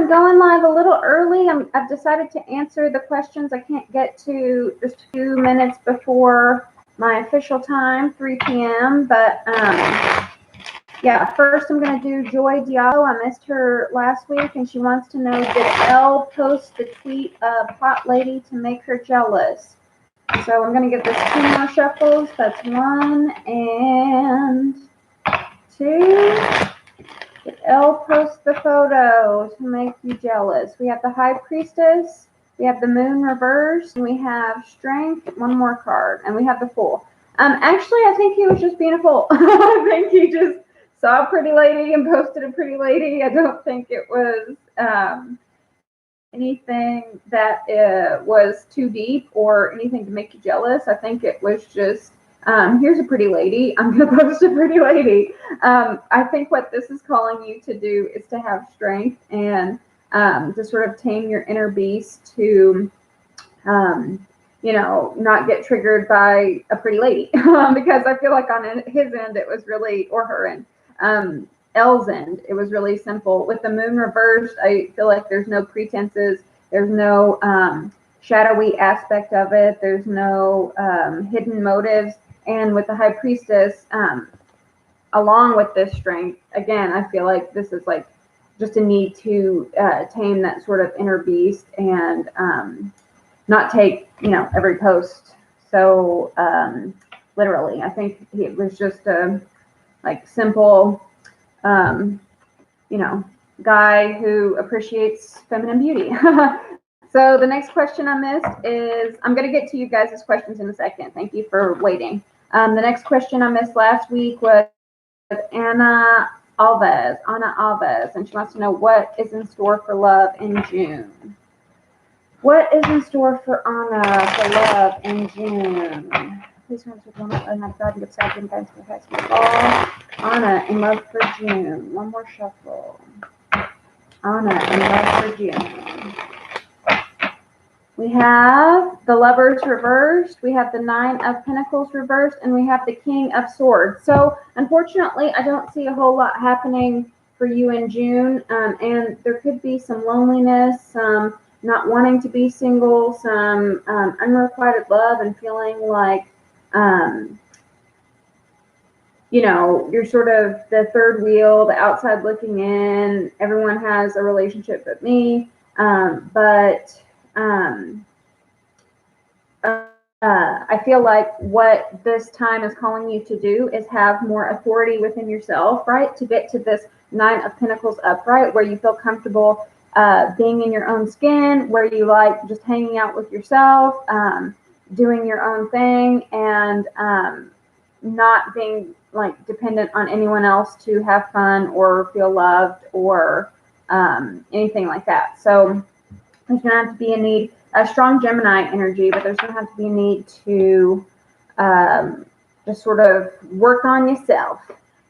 I'm going live a little early. I've decided to answer the questions I can't get to just a few minutes before my official time, 3 p.m. But yeah, first I'm going to do Joy Diallo. I missed her last week, and she wants to know, did Elle post the tweet of Hot Lady to make her jealous? So I'm going to give this 2 more shuffles. That's 1 and 2. Did Elle post the photo to make you jealous? We have the High Priestess, we have the Moon reversed, and we have Strength, 1 more card, and we have the Fool. Actually, I think he was just being a fool. I think he just saw a pretty lady and posted a pretty lady. I don't think it was anything that was too deep or anything to make you jealous. I think it was just, here's a pretty lady. I'm going to post a pretty lady. I think what this is calling you to do is to have strength and to sort of tame your inner beast to, you know, not get triggered by a pretty lady. Because I feel like on his end, it was really, or her end, Elle's end, it was really simple. With the Moon reversed, I feel like there's no pretenses. There's no shadowy aspect of it. There's no hidden motives. And with the High Priestess, along with this strength, again, I feel like this is like just a need to tame that sort of inner beast and not take, you know, every post so literally. I think it was just a like simple, you know, guy who appreciates feminine beauty. So the next question I missed is, I'm going to get to you guys' questions in a second. Thank you for waiting. The next question I missed last week was Anna Alves, and she wants to know what is in store for love in June. What is in store for Anna for love in June? Please answer one and have God give second guidance for high school ball. Anna in love for June. 1 more shuffle. Anna in love for June. We have the Lovers reversed, we have the 9 of Pentacles reversed, and we have the King of Swords. So unfortunately, I don't see a whole lot happening for you in June, and there could be some loneliness, some not wanting to be single, some unrequited love, and feeling like, you know, you're sort of the third wheel, the outside looking in. Everyone has a relationship but me, I feel like what this time is calling you to do is have more authority within yourself, right? To get to this 9 of Pentacles upright, where you feel comfortable being in your own skin, where you like just hanging out with yourself, doing your own thing, and not being like dependent on anyone else to have fun or feel loved or anything like that. So there's going to have to be a need, a strong Gemini energy, but there's going to have to be a need to just sort of work on yourself.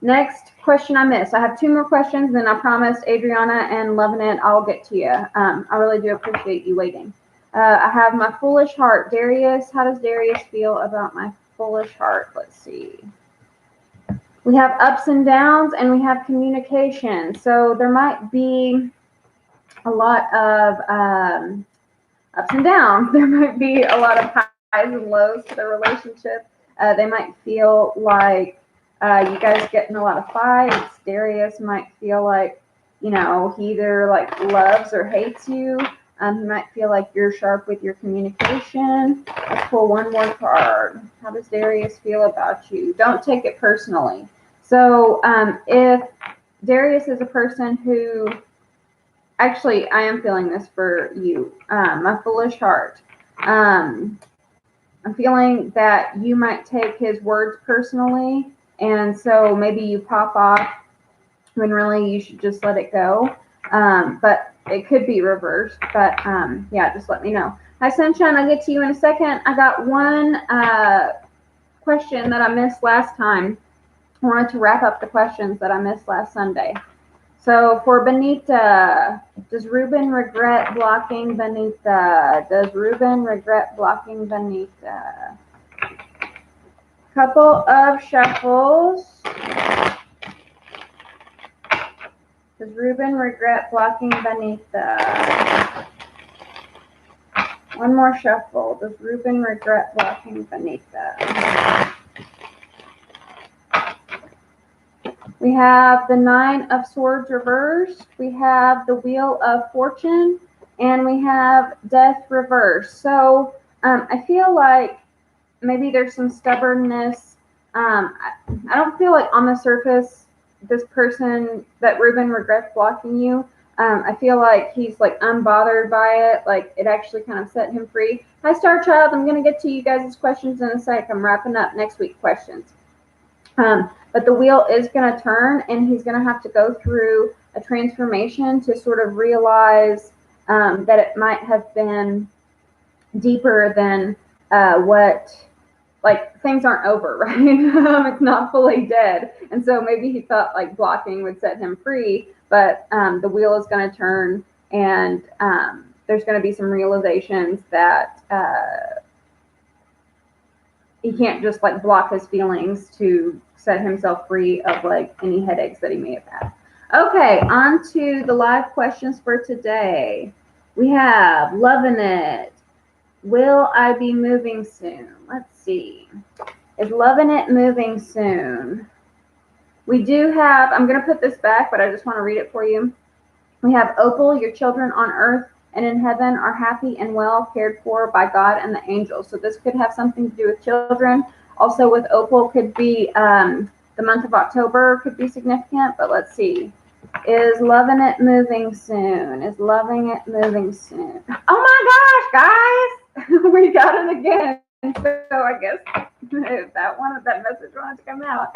Next question I missed. I have 2 more questions, then I promised Adriana and Loving It, I'll get to you. I really do appreciate you waiting. I have my foolish heart. Darius, how does Darius feel about my foolish heart? Let's see. We have ups and downs, and we have communication. So there might be a lot of ups and downs. There might be a lot of highs and lows to the relationship. They might feel like you guys get in a lot of fights. Darius might feel like, you know, he either like loves or hates you. He might feel like you're sharp with your communication. Let's pull 1 more card. How does Darius feel about you? Don't take it personally. So if Darius is a person who, actually, I am feeling this for you, my foolish heart. I'm feeling that you might take his words personally, and so maybe you pop off when really you should just let it go. But it could be reversed. But yeah, just let me know. Hi, Sunshine. I'll get to you in a second. I got 1 question that I missed last time. I wanted to wrap up the questions that I missed last Sunday. So for Benita, does Ruben regret blocking Benita? Does Ruben regret blocking Benita? Couple of shuffles. Does Ruben regret blocking Benita? One more shuffle. Does Ruben regret blocking Benita? We have the Nine of Swords reversed. We have the Wheel of Fortune, and we have Death reversed. So I feel like maybe there's some stubbornness. I don't feel like on the surface, this person that Ruben regrets blocking you. I feel like he's like unbothered by it. Like it actually kind of set him free. Hi, Star Child. I'm going to get to you guys' questions in a sec. I'm wrapping up next week's questions. But the wheel is going to turn, and he's going to have to go through a transformation to sort of realize that it might have been deeper than what, like, things aren't over, right? It's not fully dead. And so maybe he thought like blocking would set him free, but the wheel is going to turn, and there's going to be some realizations that he can't just like block his feelings to set himself free of like any headaches that he may have had. Okay, on to the live questions for today. We have Loving It. Will I be moving soon? Let's see. Is Loving It moving soon? We do have, I'm going to put this back, but I just want to read it for you. We have Opal, your children on earth and in heaven are happy and well cared for by God and the angels. So this could have something to do with children. Also with Opal could be the month of October could be significant, but let's see. Is Loving It moving soon? Is Loving It moving soon? Oh my gosh, guys! We got it again. So I guess that message wanted to come out.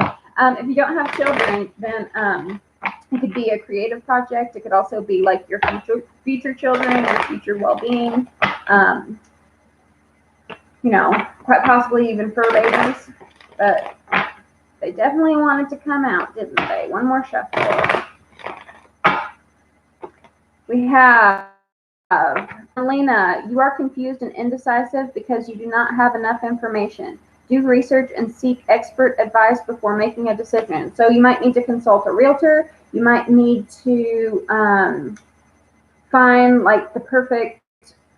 If you don't have children, then it could be a creative project. It could also be like your future children, your future well-being. You know, quite possibly even fur babies. But they definitely wanted to come out, didn't they? One more shuffle. We have Lena, you are confused and indecisive because you do not have enough information. Do research and seek expert advice before making a decision. So you might need to consult a realtor. You might need to find like the perfect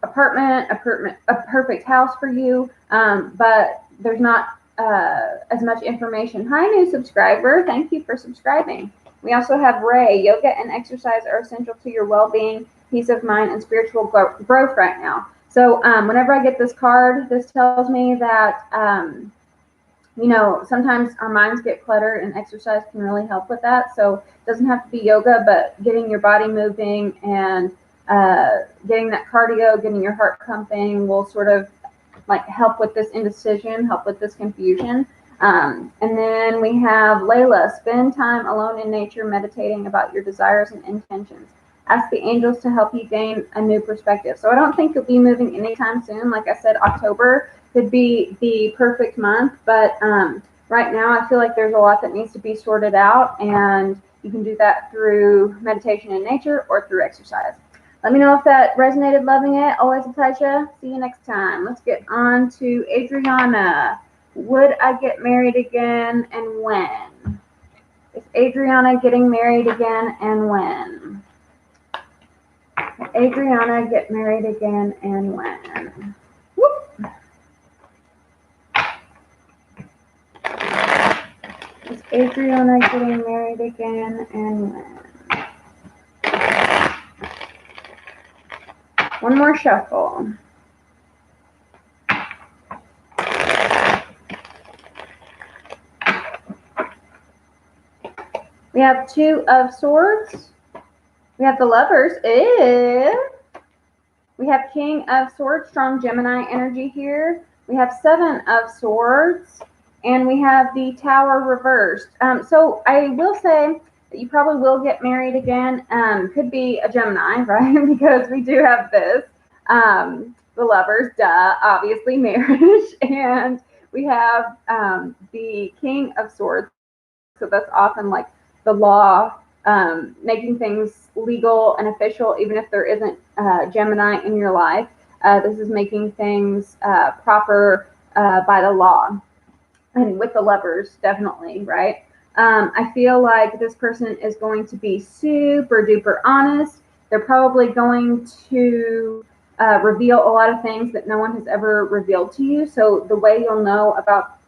apartment, a perfect house for you. But there's not as much information. Hi, new subscriber. Thank you for subscribing. We also have Ray. Yoga and exercise are essential to your well-being, peace of mind, and spiritual growth right now. So whenever I get this card, this tells me that, you know, sometimes our minds get cluttered and exercise can really help with that. So it doesn't have to be yoga, but getting your body moving and getting that cardio, getting your heart pumping will sort of like help with this indecision, help with this confusion. And then we have Layla, spend time alone in nature, meditating about your desires and intentions. Ask the angels to help you gain a new perspective. So I don't think you'll be moving anytime soon. Like I said, October could be the perfect month, but right now I feel like there's a lot that needs to be sorted out, and you can do that through meditation in nature or through exercise. Let me know if that resonated. Loving it. Always a pleasure. See you next time. Let's get on to Adriana. Would I get married again, and when? Is Adriana getting married again, and when? Will Adriana get married again, and when? Whoop. Is Adriana getting married again, and when? One more shuffle. We have Two of Swords. We have the Lovers. We have King of Swords, strong Gemini energy here. We have Seven of Swords, and we have the Tower reversed. So I will say that you probably will get married again. Could be a Gemini, right? Because we do have this. The Lovers, duh, obviously marriage. And we have the King of Swords. So that's often like the law, making things legal and official, even if there isn't Gemini in your life. This is making things proper by the law. And with the Lovers, definitely, right? I feel like this person is going to be super duper honest. They're probably going to reveal a lot of things that no one has ever revealed to you. So the way you'll know about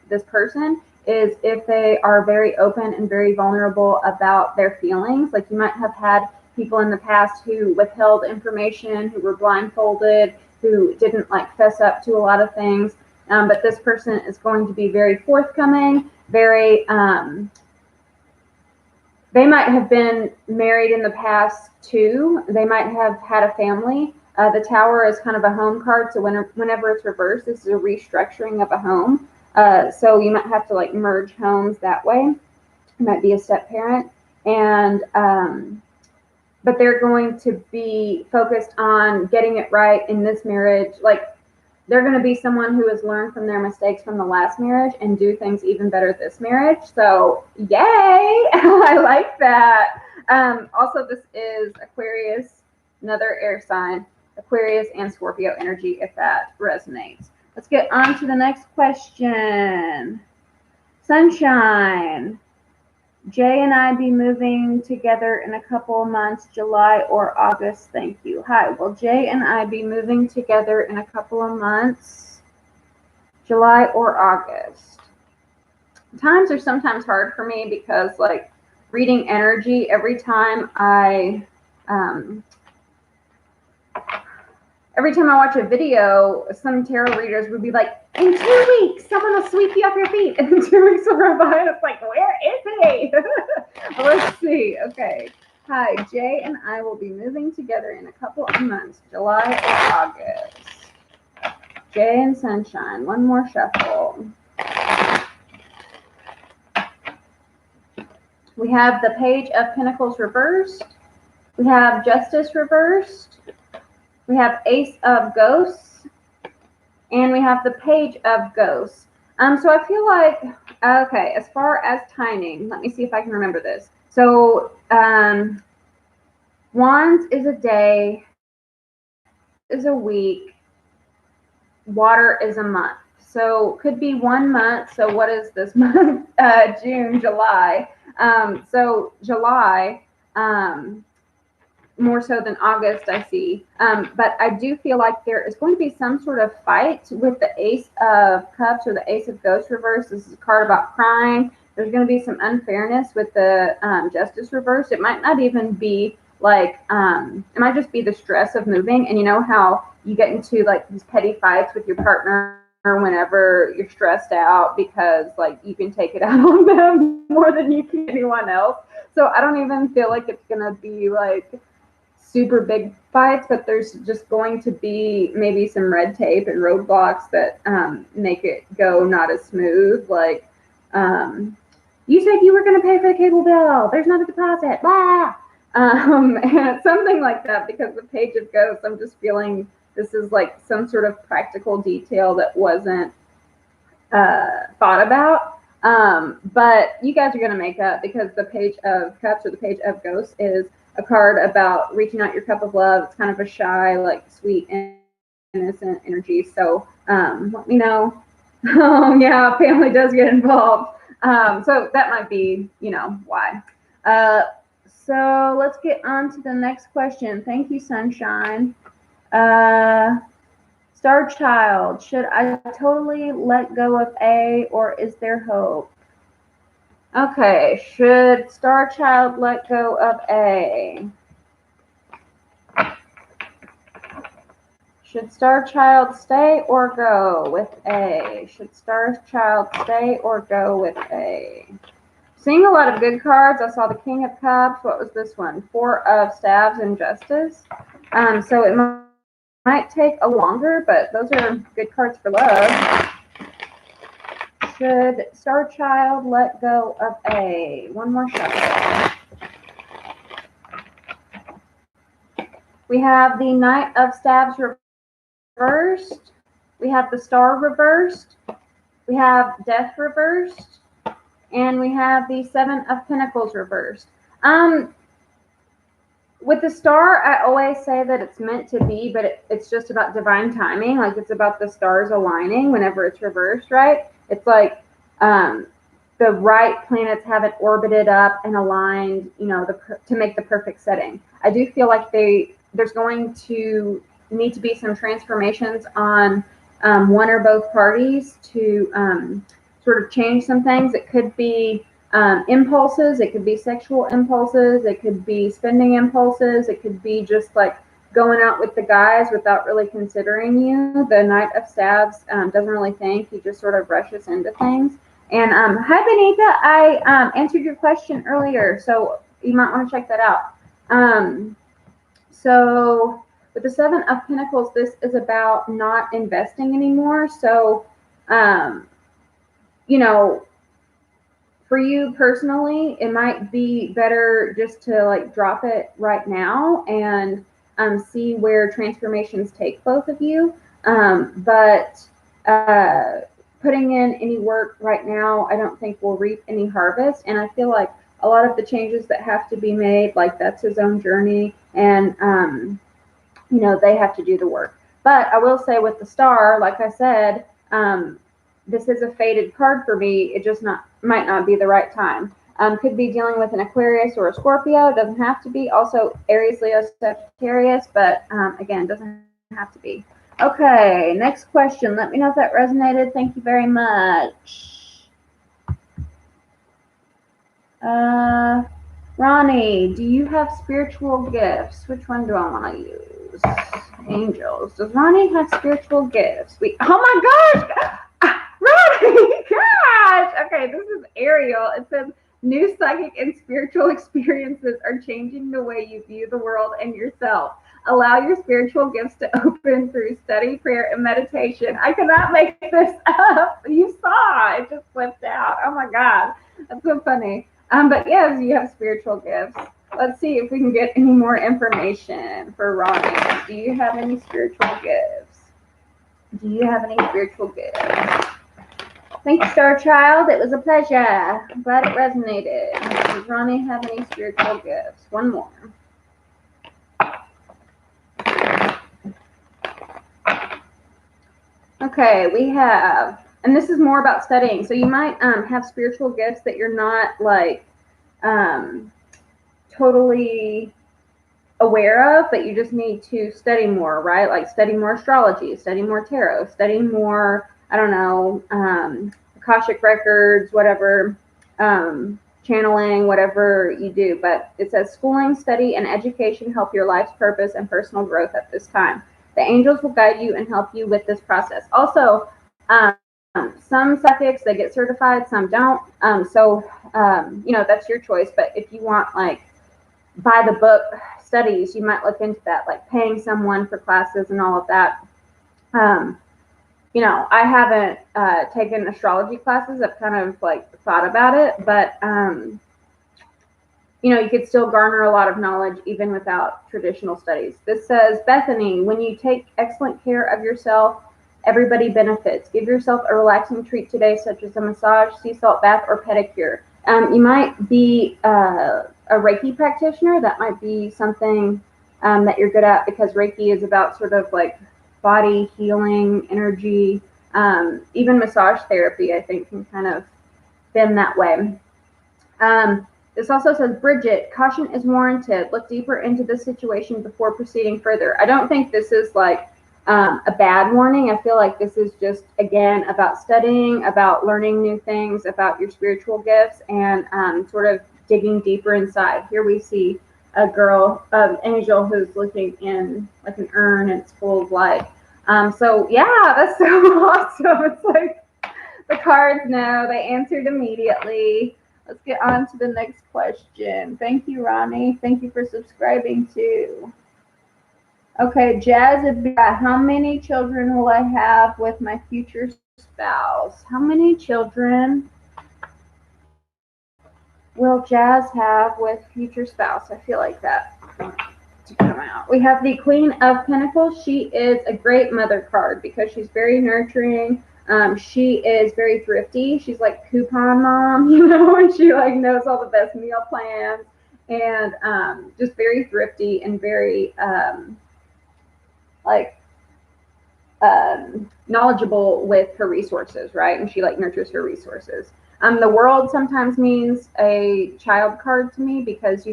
this person is if they are very open and very vulnerable about their feelings. Like you might have had people in the past who withheld information, who were blindfolded, who didn't like fess up to a lot of things. But this person is going to be very forthcoming, very, they might have been married in the past too. They might have had a family. The Tower is kind of a home card, so whenever it's reversed, this is a restructuring of a home. So you might have to like merge homes that way. You might be a step parent, and but they're going to be focused on getting it right in this marriage. Like they're going to be someone who has learned from their mistakes from the last marriage and do things even better this marriage. So, yay! I like that. Also, this is Aquarius, another air sign, Aquarius and Scorpio energy, if that resonates. Let's get on to the next question. Sunshine. Jay and I be moving together in a couple of months, July or August. Thank you. Hi. Will Jay and I be moving together in a couple of months, July or August? Times are sometimes hard for me because, like, reading energy, every time I watch a video, some tarot readers would be like, in 2 weeks, someone will sweep you off your feet. And then 2 weeks will run by, and it's like, where is he? Let's see. Okay. Hi, Jay and I will be moving together in a couple of months, July or August. Jay and Sunshine. One more shuffle. We have the Page of Pentacles reversed. We have Justice reversed. We have Ace of Ghosts, and we have the Page of Ghosts. So I feel like, okay, as far as timing, let me see if I can remember this. So Wands is a day, is a week, Water is a month. So could be 1 month. So what is this month? June, July. So July, more so than August, I see. But I do feel like there is going to be some sort of fight with the Ace of Cups or the Ace of Ghosts reverse. This is a card about crying. There's going to be some unfairness with the Justice reverse. It might not even be like, it might just be the stress of moving. And you know how you get into like these petty fights with your partner whenever you're stressed out because like you can take it out on them more than you can anyone else. So I don't even feel like it's going to be like super big fights, but there's just going to be maybe some red tape and roadblocks that make it go not as smooth. Like, you said you were going to pay for the cable bill. There's not a deposit. Blah. And something like that, because the Page of Ghosts, I'm just feeling this is like some sort of practical detail that wasn't thought about. But you guys are going to make up because the Page of Cups or the Page of Ghosts is a card about reaching out your cup of love. It's kind of a shy, like sweet, innocent energy. So let me know. Oh yeah, family does get involved. So that might be, you know, why. So let's get on to the next question. Thank you, Sunshine. Star Child, should I totally let go of A or is there hope? Okay, should Star Child let go of A? Should Star Child stay or go with A? Should Star Child stay or go with A? Seeing a lot of good cards. I saw the King of Cups. What was this one? Four of Staves and Justice. So it might take a longer, but those are good cards for love. Should Star Child let go of A? One more shuffle. We have the Knight of Staves reversed. We have the Star reversed. We have Death reversed. And we have the Seven of Pentacles reversed. With the Star, I always say that it's meant to be, but it's just about divine timing. Like it's about the stars aligning whenever it's reversed, right? It's like the right planets haven't orbited up and aligned, you know, to make the perfect setting. I do feel like there's going to need to be some transformations on one or both parties to sort of change some things. It could be impulses, it could be sexual impulses, it could be spending impulses, it could be just like going out with the guys without really considering you. The Knight of Staves doesn't really think, he just sort of rushes into things. And hi, Benita. I answered your question earlier, so you might want to check that out. So with the Seven of Pentacles, this is about not investing anymore. So, you know, for you personally, it might be better just to like drop it right now and see where transformations take both of you. But putting in any work right now, I don't think will reap any harvest. And I feel like a lot of the changes that have to be made, like that's his own journey, and you know, they have to do the work. But I will say with the Star, like I said, this is a fated card for me. It just might not be the right time. Could be dealing with an Aquarius or a Scorpio. It doesn't have to be. Also Aries, Leo, Sagittarius, but again, doesn't have to be. Okay, next question. Let me know if that resonated. Thank you very much. Ronnie, do you have spiritual gifts? Which one do I want to use? Angels. Does Ronnie have spiritual gifts? Oh my gosh! Ronnie! Gosh! Okay, this is Ariel. It says, new psychic and spiritual experiences are changing the way you view the world and yourself. Allow your spiritual gifts to open through study, prayer, and meditation. I cannot make this up. You saw it just flipped out. Oh my God. That's so funny. But yes, you have spiritual gifts. Let's see if we can get any more information for Ronnie. Do you have any spiritual gifts? Do you have any spiritual gifts? Thank you, Star Child. It was a pleasure. I'm glad it resonated. Does Ronnie have any spiritual gifts? One more. Okay, we have, and this is more about studying. So you might have spiritual gifts that you're not like totally aware of, but you just need to study more, right? Like study more astrology, study more tarot, study more, I don't know, Akashic records, whatever, channeling, whatever you do. But it says schooling, study, and education help your life's purpose and personal growth at this time. The angels will guide you and help you with this process. Also, some psychics, they get certified, some don't. You know, that's your choice. But if you want like by the book studies, you might look into that, like paying someone for classes and all of that. You know, I haven't taken astrology classes. I've kind of like thought about it, but you know, you could still garner a lot of knowledge even without traditional studies. This says, Bethany, when you take excellent care of yourself, everybody benefits. Give yourself a relaxing treat today, such as a massage, sea salt bath, or pedicure. You might be a Reiki practitioner. That might be something that you're good at, because Reiki is about sort of like body healing, energy. Even massage therapy, I think, can kind of bend that way. This also says, Bridget, caution is warranted. Look deeper into the situation before proceeding further. I don't think this is like a bad warning. I feel like this is just, again, about studying, about learning new things, about your spiritual gifts, and sort of digging deeper inside. Here we see a girl, angel, who's looking in like an urn, and it's full of light. So yeah, that's so awesome. It's like the cards know, they answered immediately. Let's get on to the next question. Thank you, Ronnie. Thank you for subscribing too. Okay, Jazz, how many children will I have with my future spouse? How many children will Jazz have with future spouse? I feel like that to come out. We have the Queen of Pentacles. She is a great mother card because she's very nurturing. She is very thrifty. She's like coupon mom, you know, and she like knows all the best meal plans, and just very thrifty and very knowledgeable with her resources, right? And she like nurtures her resources. The world sometimes means a child card to me because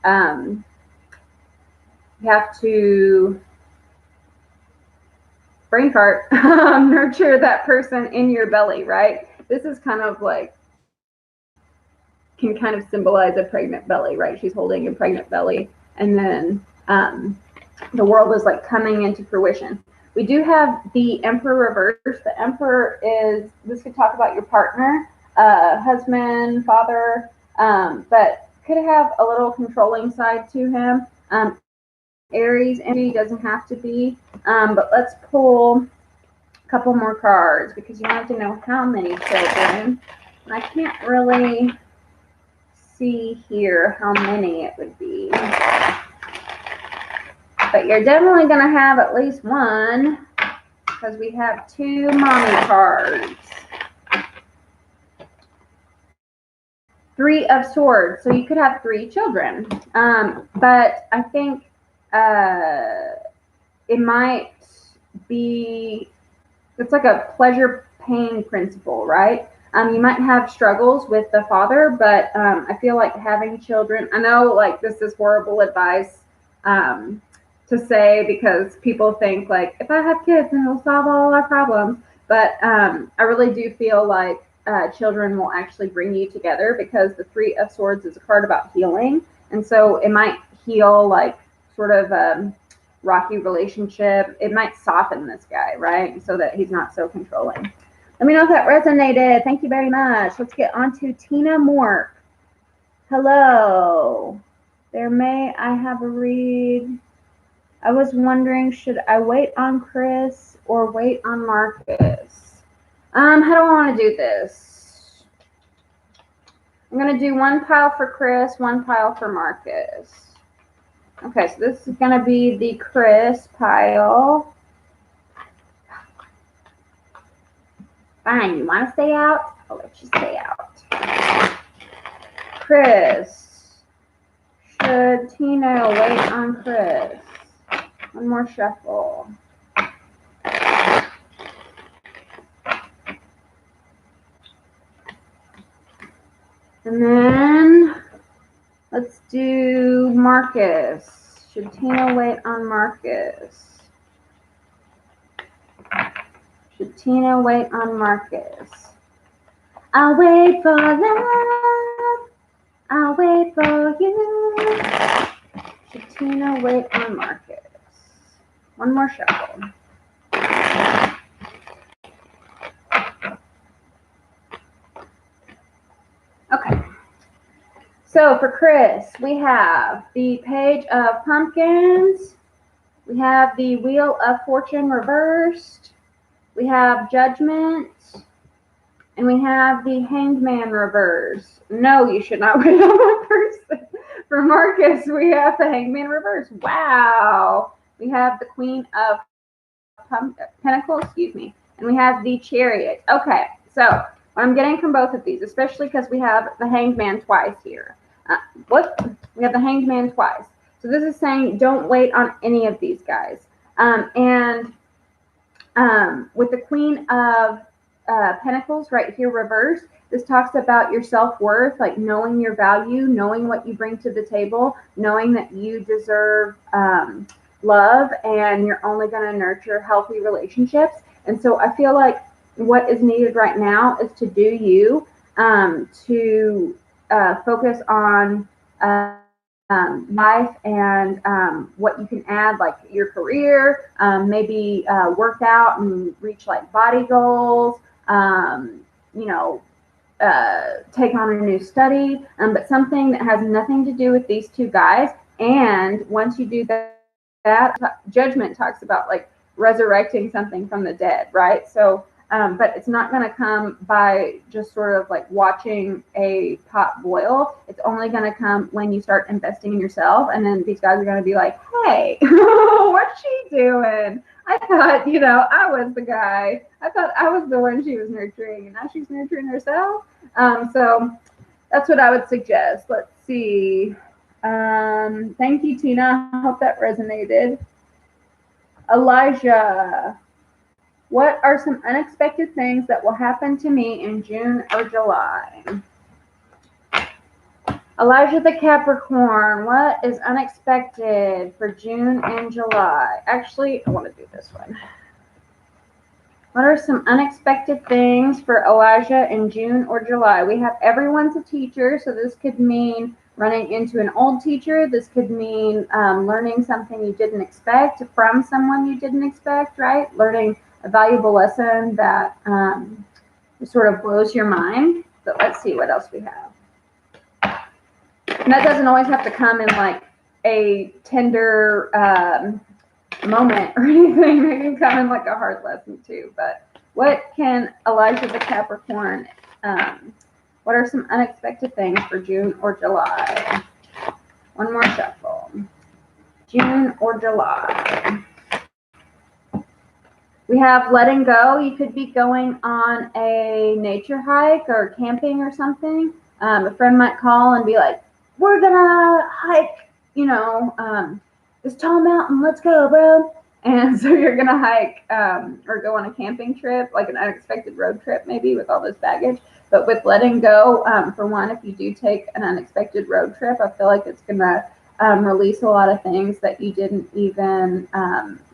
um, you have to brain fart, nurture that person in your belly, right? This is kind of like, can kind of symbolize a pregnant belly, right? She's holding a pregnant belly, and then the world is like coming into fruition. We do have the Emperor reverse. The Emperor is, this could talk about your partner, husband, father, but could have a little controlling side to him. Aries energy doesn't have to be, but let's pull a couple more cards because you want to know how many children. And I can't really see here how many it would be. But you're definitely going to have at least one because we have two mommy cards. Three of Swords. So you could have 3 children. But I think it might be, it's like a pleasure pain principle, right? You might have struggles with the father, but I feel like having children, I know like this is horrible advice to say because people think like, if I have kids, then it'll solve all our problems. But I really do feel like children will actually bring you together because the 3 of Swords is a card about healing. And so it might heal like sort of rocky relationship. It might soften this guy, right? So that he's not so controlling. Let me know if that resonated. Thank you very much. Let's get on to Tina Mork. Hello. There, may I have a read? I was wondering, should I wait on Chris or wait on Marcus? How do I want to do this? I'm going to do one pile for Chris, one pile for Marcus. Okay, so this is going to be the Chris pile. Fine, you want to stay out? I'll let you stay out. Chris. Should Tina wait on Chris? One more shuffle. And then let's do Marcus. Should Tina wait on Marcus? Should Tina wait on Marcus? I'll wait for love. I'll wait for you. Should Tina wait on Marcus? One more shuffle. Okay. So for Chris, we have the Page of Pumpkins. We have the Wheel of Fortune reversed. We have Judgment. And we have the Hanged Man reversed. No, you should not wait on that person. For Marcus, we have the Hanged Man reversed. Wow. We have the Queen of Pentacles, and we have the Chariot. Okay, so what I'm getting from both of these, especially because we have the Hanged Man twice here. We have the Hanged Man twice. So this is saying don't wait on any of these guys. And with the Queen of Pentacles right here reversed, this talks about your self-worth, like knowing your value, knowing what you bring to the table, knowing that you deserve love, and you're only going to nurture healthy relationships. And so I feel like what is needed right now is to do you, to focus on life and what you can add, like your career, maybe work out and reach like body goals, take on a new study, but something that has nothing to do with these two guys. And once you do that, Judgment talks about like resurrecting something from the dead, right? So but it's not going to come by just sort of like watching a pot boil. It's only going to come when you start investing in yourself. And then these guys are going to be like, hey, what's she doing? I thought, I was the guy. I thought I was the one she was nurturing, and now she's nurturing herself. So that's what I would suggest. Let's see. Thank you, Tina. I hope that resonated. Elijah. What are some unexpected things that will happen to me in June or July? Elijah the Capricorn, what is unexpected for June and July? Actually, I want to do this one. What are some unexpected things for Elijah in June or July? We have everyone's a teacher, so this could mean running into an old teacher. This could mean learning something you didn't expect from someone you didn't expect, right? Learning a valuable lesson that sort of blows your mind. But let's see what else we have. And that doesn't always have to come in like a tender moment or anything. It can come in like a hard lesson too. But what can Elijah the Capricorn, what are some unexpected things for June or July? One more shuffle. June or July. We have letting go. You could be going on a nature hike or camping or something. A friend might call and be like, we're gonna hike, this tall mountain, let's go, bro. And so you're gonna hike or go on a camping trip, like an unexpected road trip maybe with all this baggage. But with letting go, for one, if you do take an unexpected road trip, I feel like it's gonna release a lot of things that you didn't even,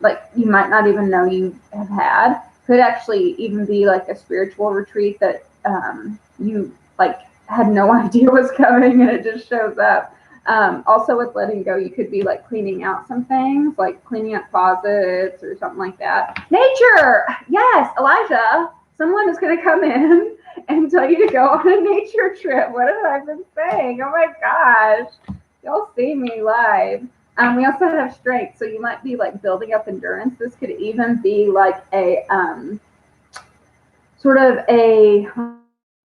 like you might not even know you have had. Could actually even be like a spiritual retreat that you like had no idea was coming and it just shows up. Also with letting go, you could be like cleaning out some things, like cleaning up closets or something like that. Nature! Yes, Elijah, someone is going to come in and tell you to go on a nature trip. What have I been saying? Oh my gosh. Y'all see me live. We also have strength, so you might be like building up endurance. This could even be like a sort of a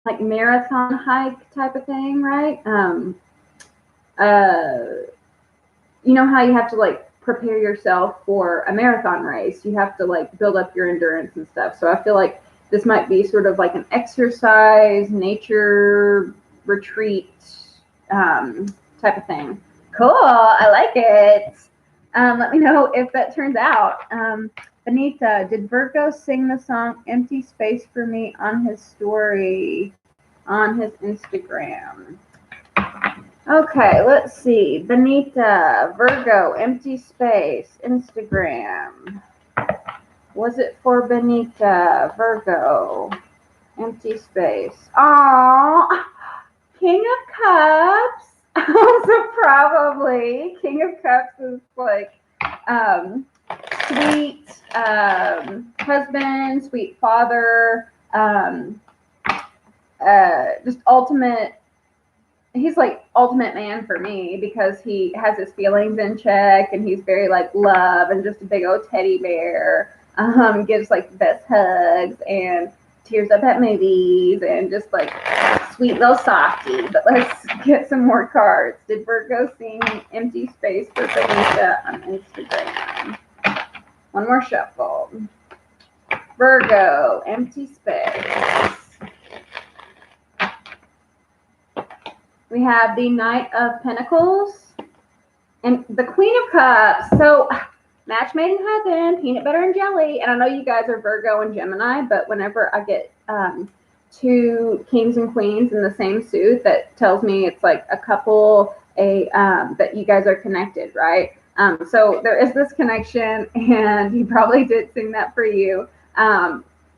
like marathon hike type of thing, right? You know how you have to like prepare yourself for a marathon race. You have to like build up your endurance and stuff. So I feel like this might be sort of like an exercise, nature retreat type of thing. Cool. I like it. Let me know if that turns out. Benita, did Virgo sing the song Empty Space for Me on his story on his Instagram? Okay, let's see. Benita, Virgo, Empty Space, Instagram. Was it for Benita, Virgo, Empty Space? Aww, King of Cups. So probably King of Cups is like sweet husband, sweet father, just ultimate. He's like ultimate man for me because he has his feelings in check and he's very like love and just a big old teddy bear. Gives like the best hugs and tears up at movies and just like sweet little softy. But let's get some more cards. Did Virgo sing Empty Space for Benita on Instagram? One more shuffle. Virgo, Empty Space. We have the Knight of Pentacles and the Queen of Cups. So match made in heaven, peanut butter and jelly. And I know you guys are Virgo and Gemini, but whenever I get two kings and queens in the same suit, that tells me it's like a couple, that you guys are connected, right? So there is this connection, and he probably did sing that for you.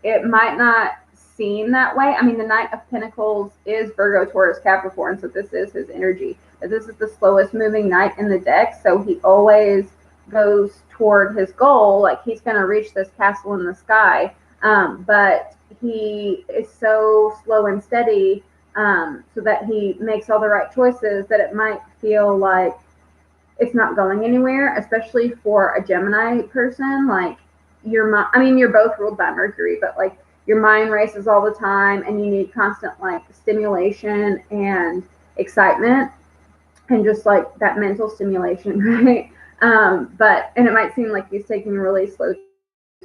It might not seem that way. I mean, the Knight of Pentacles is Virgo, Taurus, Capricorn, so this is his energy. But this is the slowest moving knight in the deck, so he always goes toward his goal, like he's going to reach this castle in the sky. But he is so slow and steady, so that he makes all the right choices that it might feel like it's not going anywhere, especially for a Gemini person. Like you're both ruled by Mercury, but like your mind races all the time and you need constant like stimulation and excitement and just like that mental stimulation, right? And it might seem like he's taking a really slow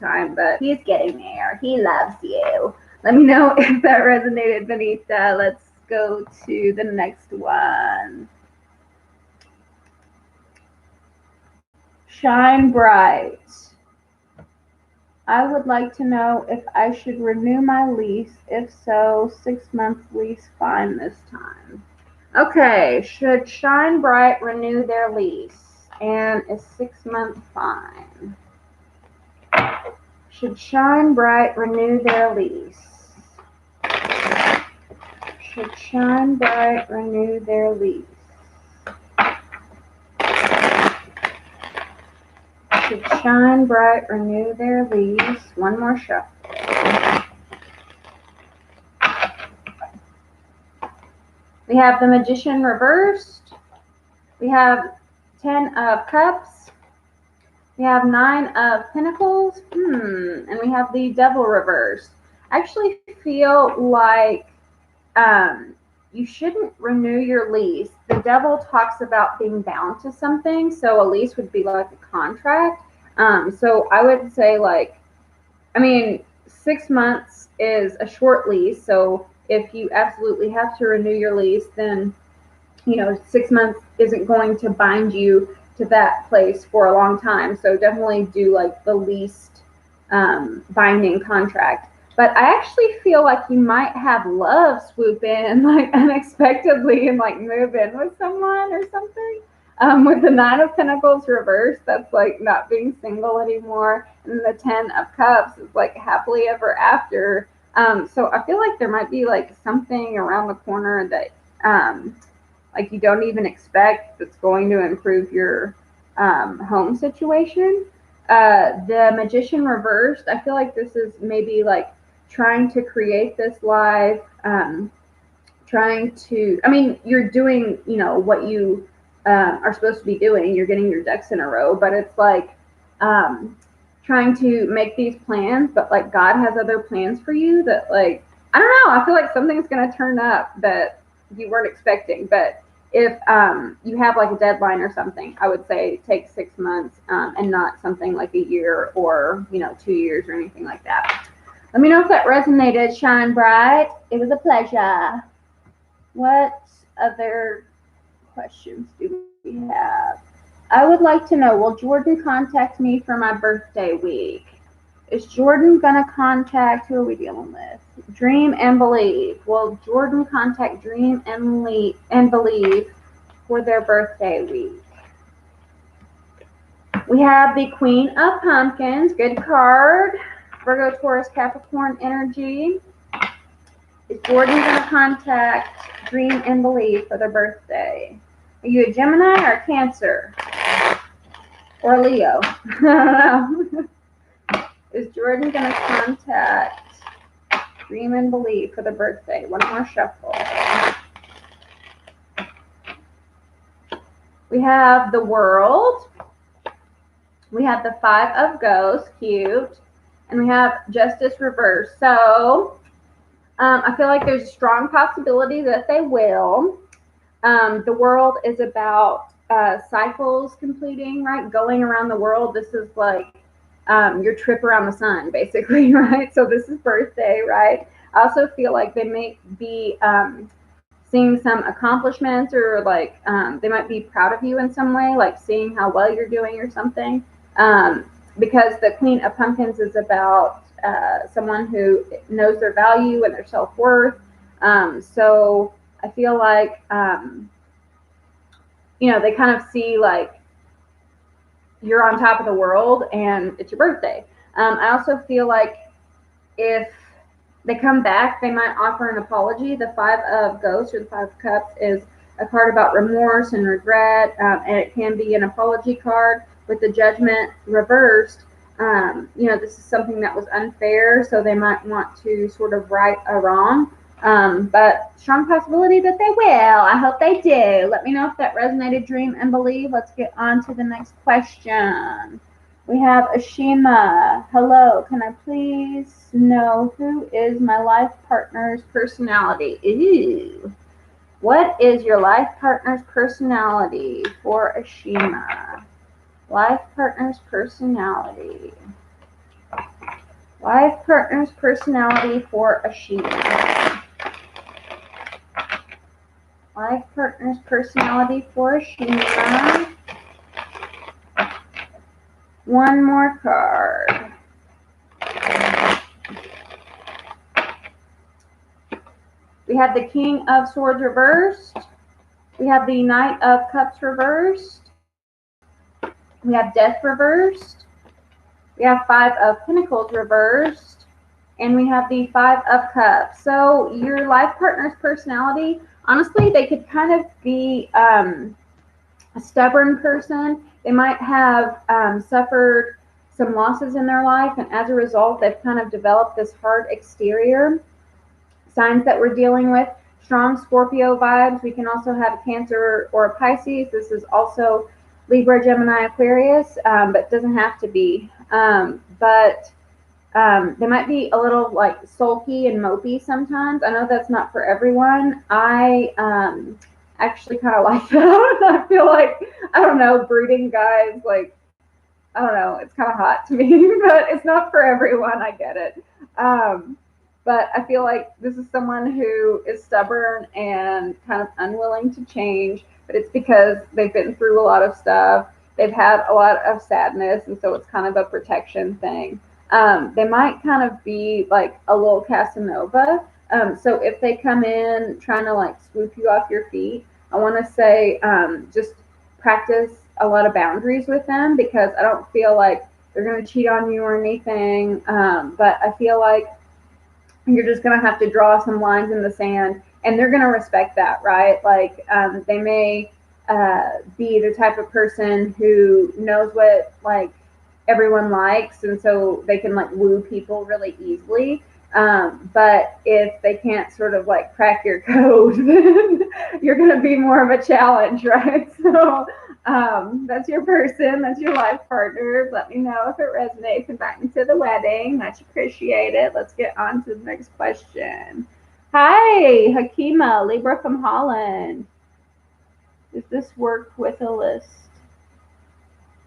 time, but he's getting there. He loves you. Let me know if that resonated, Benita. Let's go to the next one. Shine bright. I would like to know if I should renew my lease. If so, 6 month lease fine this time. Okay, should Shine Bright renew their lease? And a 6 month fine. Should Shine Bright renew their lease? Should Shine Bright renew their lease? Should Shine Bright renew their lease? One more shuffle. We have the Magician reversed. We have 10 of Cups. We have 9 of Pentacles. And we have the Devil reversed. I actually feel like you shouldn't renew your lease. The Devil talks about being bound to something, so a lease would be like a contract. So I would say 6 months is a short lease, so if you absolutely have to renew your lease, then 6 months isn't going to bind you to that place for a long time. So definitely do like the least binding contract. But I actually feel like you might have love swoop in like unexpectedly and like move in with someone or something. With the 9 of Pentacles reversed, that's like not being single anymore. And the 10 of Cups is like happily ever after. So I feel like there might be like something around the corner that like you don't even expect that's going to improve your home situation. The Magician reversed, I feel like this is maybe like trying to create this life, you're doing, what you are supposed to be doing. You're getting your ducks in a row, but it's like trying to make these plans, but like God has other plans for you that like, I don't know, I feel like something's going to turn up that you weren't expecting. But if you have like a deadline or something, I would say take 6 months and not something like a year or 2 years or anything like that. Let me know if that resonated, Shine Bright. It was a pleasure. What other questions do we have? I would like to know, will Jordan contact me for my birthday week? Is Jordan gonna contact, who are we dealing with? Dream and Believe. Will Jordan contact Dream and Believe for their birthday week? We have the Queen of Pumpkins, good card. Virgo, Taurus, Capricorn energy. Is Jordan gonna contact Dream and Believe for their birthday? Are you a Gemini or a Cancer? Or a Leo? I don't know. Is Jordan going to contact Dream and Believe for the birthday? One more shuffle. We have the World. We have the 5 of Ghosts, cute. And we have Justice reversed. So I feel like there's a strong possibility that they will. The World is about cycles completing, right? Going around the world. This is like your trip around the sun, basically, right? So this is birthday, right? I also feel like they may be seeing some accomplishments, or like they might be proud of you in some way, like seeing how well you're doing or something. Because the Queen of Pumpkins is about someone who knows their value and their self-worth. So I feel like, they kind of see like you're on top of the world and it's your birthday. I also feel like if they come back, they might offer an apology. The 5 of Ghosts or the 5 of Cups is a card about remorse and regret, and it can be an apology card. With the Judgment reversed, this is something that was unfair, so they might want to sort of right a wrong. But strong possibility that they will. I hope they do. Let me know if that resonated, Dream and Believe. Let's get on to the next question. We have Ashima. Hello, can I please know who is my life partner's personality? Ooh. What is your life partner's personality for Ashima? Life partner's personality. Life partner's personality for Ashima. Life partner's personality for Ashima. One more card. We have the King of Swords reversed. We have the Knight of Cups reversed. We have Death reversed. We have Five of Pentacles reversed. And we have the Five of Cups. So your life partner's personality, honestly, they could kind of be a stubborn person. They might have suffered some losses in their life, and as a result, they've kind of developed this hard exterior. Signs that we're dealing with, strong Scorpio vibes. We can also have a Cancer or a Pisces. This is also Libra, Gemini, Aquarius, but it doesn't have to be. They might be a little like sulky and mopey sometimes. I know that's not for everyone. I actually kind of like that. I feel like, I don't know, brooding guys, like, I don't know, it's kind of hot to me, but it's not for everyone. I get it. But I feel like this is someone who is stubborn and kind of unwilling to change, but it's because they've been through a lot of stuff. They've had a lot of sadness, and so it's kind of a protection thing. They might kind of be like a little Casanova. So if they come in trying to like swoop you off your feet, I want to say just practice a lot of boundaries with them, because I don't feel like they're going to cheat on you or anything. But I feel like you're just going to have to draw some lines in the sand, and they're going to respect that, right? Like they may be the type of person who knows what like everyone likes, and so they can like woo people really easily. But if they can't sort of like crack your code, then you're going to be more of a challenge, right? So that's your person, that's your life partner. Let me know if it resonates. Invite me to the wedding. Much appreciated. Let's get on to the next question. Hi, Hakima, Libra from Holland. Does this work with a list?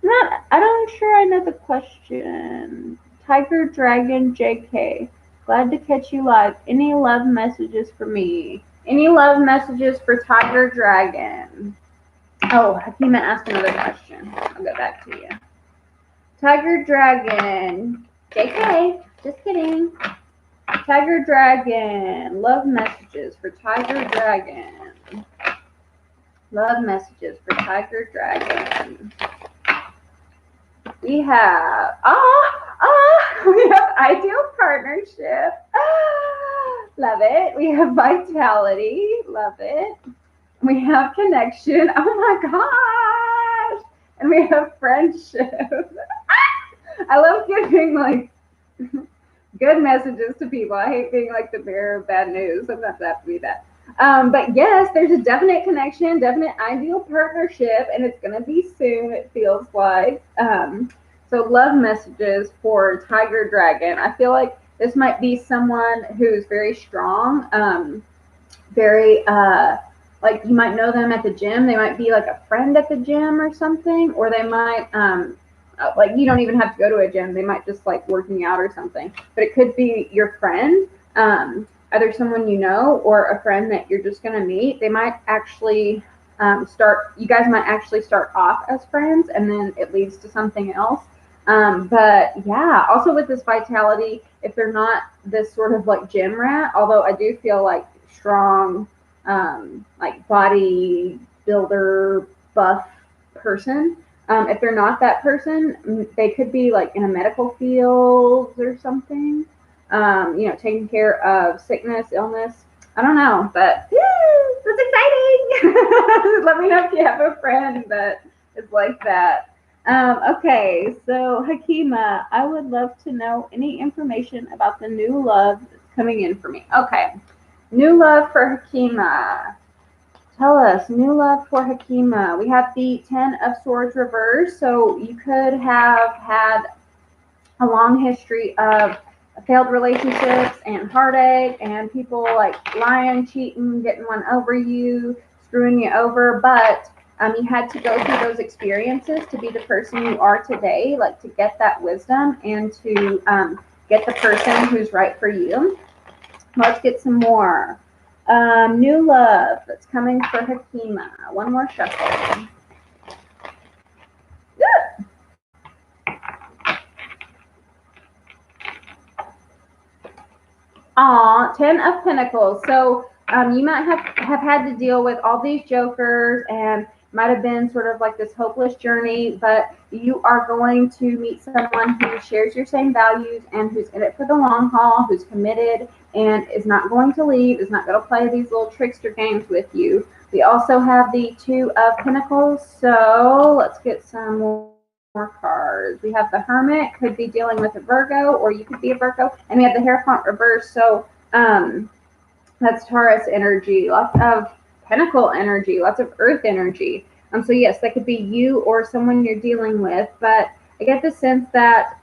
I don't sure I know the question. Tiger Dragon JK. Glad to catch you live. Any love messages for me? Any love messages for Tiger Dragon? Oh, Hakima asked another question. I'll go back to you. Tiger Dragon. JK. Just kidding. Tiger Dragon. Love messages for Tiger Dragon. Love messages for Tiger Dragon. We have, we have ideal partnership. Love it. We have vitality. Love it. We have connection. Oh my gosh. And we have friendship. I love giving like good messages to people. I hate being like the bearer of bad news. Sometimes I have to be that. But yes, there's a definite connection, definite ideal partnership, and it's going to be soon, it feels like. So love messages for Tiger Dragon. I feel like this might be someone who's very strong, very, like you might know them at the gym. They might be like a friend at the gym or something, or they might, like you don't even have to go to a gym. They might just like working out or something, but it could be your friend. Either someone you know or a friend that you're just going to meet. They might actually you guys might actually start off as friends, and then it leads to something else. But yeah, also with this vitality, if they're not this sort of like gym rat, although I do feel like strong, like body builder, buff person, if they're not that person, they could be like in a medical field or something. Taking care of sickness, illness. I don't know, but that's exciting. Let me know if you have a friend that is like that. Okay, so Hakima, I would love to know any information about the new love that's coming in for me. Okay, new love for Hakima. Tell us, new love for Hakima. We have the Ten of Swords reversed, so you could have had a long history of failed relationships and heartache and people like lying, cheating, getting one over you, screwing you over. But you had to go through those experiences to be the person you are today, like to get that wisdom and to get the person who's right for you. Let's get some more. New love that's coming for Hakima. One more shuffle. Ten of Pentacles. So you might have had to deal with all these jokers and might have been sort of like this hopeless journey, but you are going to meet someone who shares your same values and who's in it for the long haul, who's committed and is not going to leave, is not going to play these little trickster games with you. We also have the Two of Pentacles, so let's get some more cards. We have the Hermit, could be dealing with a Virgo, or you could be a Virgo, and we have the Hierophant reverse. So that's Taurus energy, lots of Pentacle energy, lots of Earth energy. So yes, that could be you or someone you're dealing with, but I get the sense that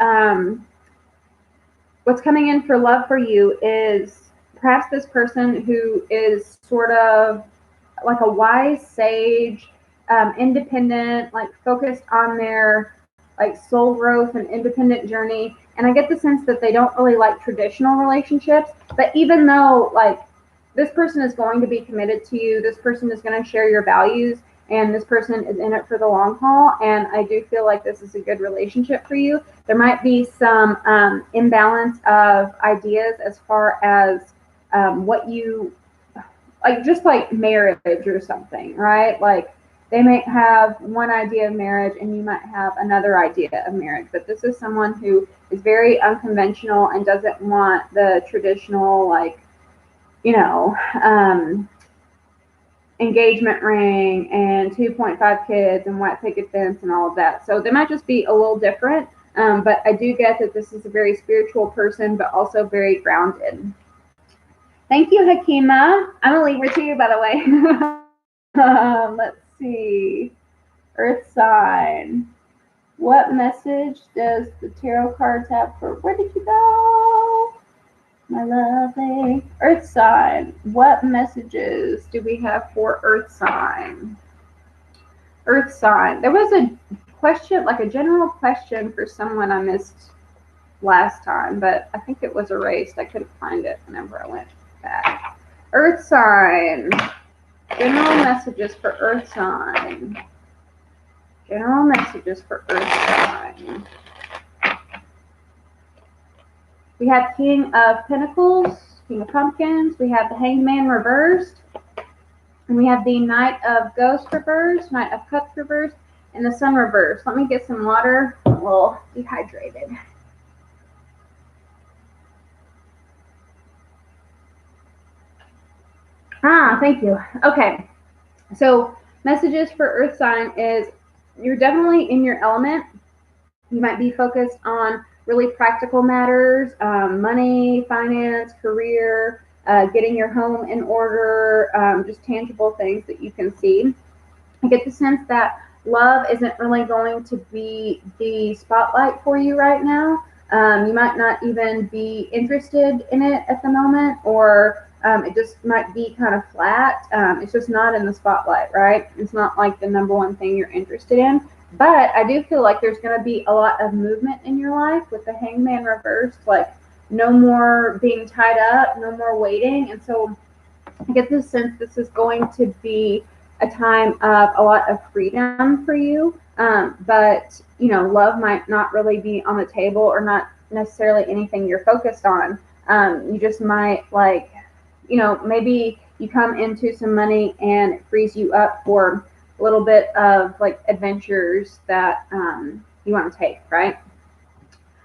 what's coming in for love for you is perhaps this person who is sort of like a wise sage, independent, like focused on their like soul growth and independent journey. And I get the sense that they don't really like traditional relationships, but even though like this person is going to be committed to you, this person is going to share your values, and this person is in it for the long haul, and I do feel like this is a good relationship for you. There might be some imbalance of ideas as far as what you like, just like marriage or something, right? Like they might have one idea of marriage and you might have another idea of marriage, but this is someone who is very unconventional and doesn't want the traditional, like, you know, engagement ring and 2.5 kids and white picket fence and all of that. So they might just be a little different, but I do get that this is a very spiritual person, but also very grounded. Thank you, Hakima. I'm a Libra too, by the way. Let's see. Earth sign. What message does the tarot cards have for? Where did you go? My lovely Earth sign. What messages do we have for Earth sign? Earth sign. There was a question, like a general question for someone I missed last time, but I think it was erased. I couldn't find it whenever I went back. Earth sign. General messages for Earth sign. General messages for Earth sign. We have King of Pentacles, King of Pumpkins. We have the Hangman reversed. And we have the Knight of Ghosts reversed, Knight of Cups reversed, and the Sun reversed. Let me get some water. I'm a little dehydrated. Thank you. Okay. So messages for Earth sign is you're definitely in your element. You might be focused on really practical matters, money, finance, career, getting your home in order, just tangible things that you can see. I get the sense that love isn't really going to be the spotlight for you right now. You might not even be interested in it at the moment, or it just might be kind of flat. It's just not in the spotlight, right? It's not like the number one thing you're interested in. But I do feel like there's going to be a lot of movement in your life with the Hangman reversed, like no more being tied up, no more waiting. And so I get the sense this is going to be a time of a lot of freedom for you. But, you know, love might not really be on the table or not necessarily anything you're focused on. You just might, like, you know, maybe you come into some money and it frees you up for a little bit of like adventures that you want to take, right?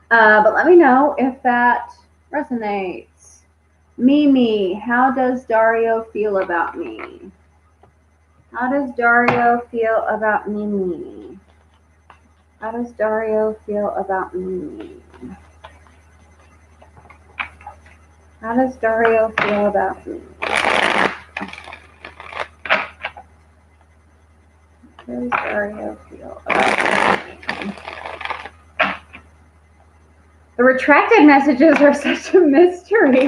But let me know if that resonates. Mimi, how does Dario feel about me? How does Dario feel about Mimi? How does Dario feel about Mimi? How does Dario feel about me? How does Dario feel about me? The retracted messages are such a mystery.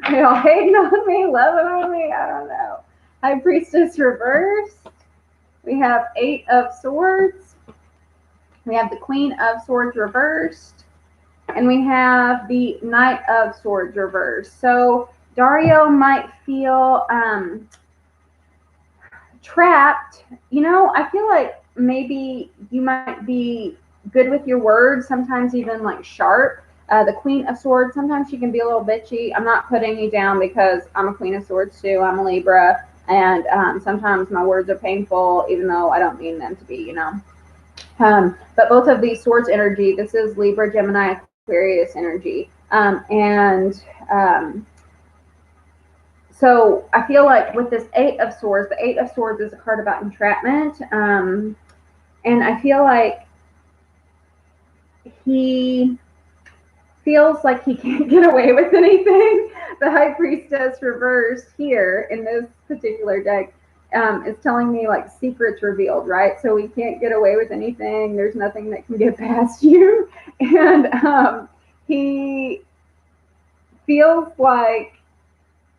They all hating on me, loving on me, I don't know. High Priestess reversed. We have Eight of Swords. We have the Queen of Swords reversed. And we have the Knight of Swords reversed. So Dario might feel trapped. You know, I feel like maybe you might be good with your words, sometimes even like sharp. The Queen of Swords, sometimes she can be a little bitchy. I'm not putting you down because I'm a Queen of Swords too. I'm a Libra, and sometimes my words are painful, even though I don't mean them to be, you know. But both of these swords energy, this is Libra, Gemini, Aquarius energy. So I feel like with this Eight of Swords, the Eight of Swords is a card about entrapment. And I feel like he feels like he can't get away with anything. The High Priestess reversed here in this particular deck is telling me like secrets revealed, right? So we can't get away with anything. There's nothing that can get past you. And he feels like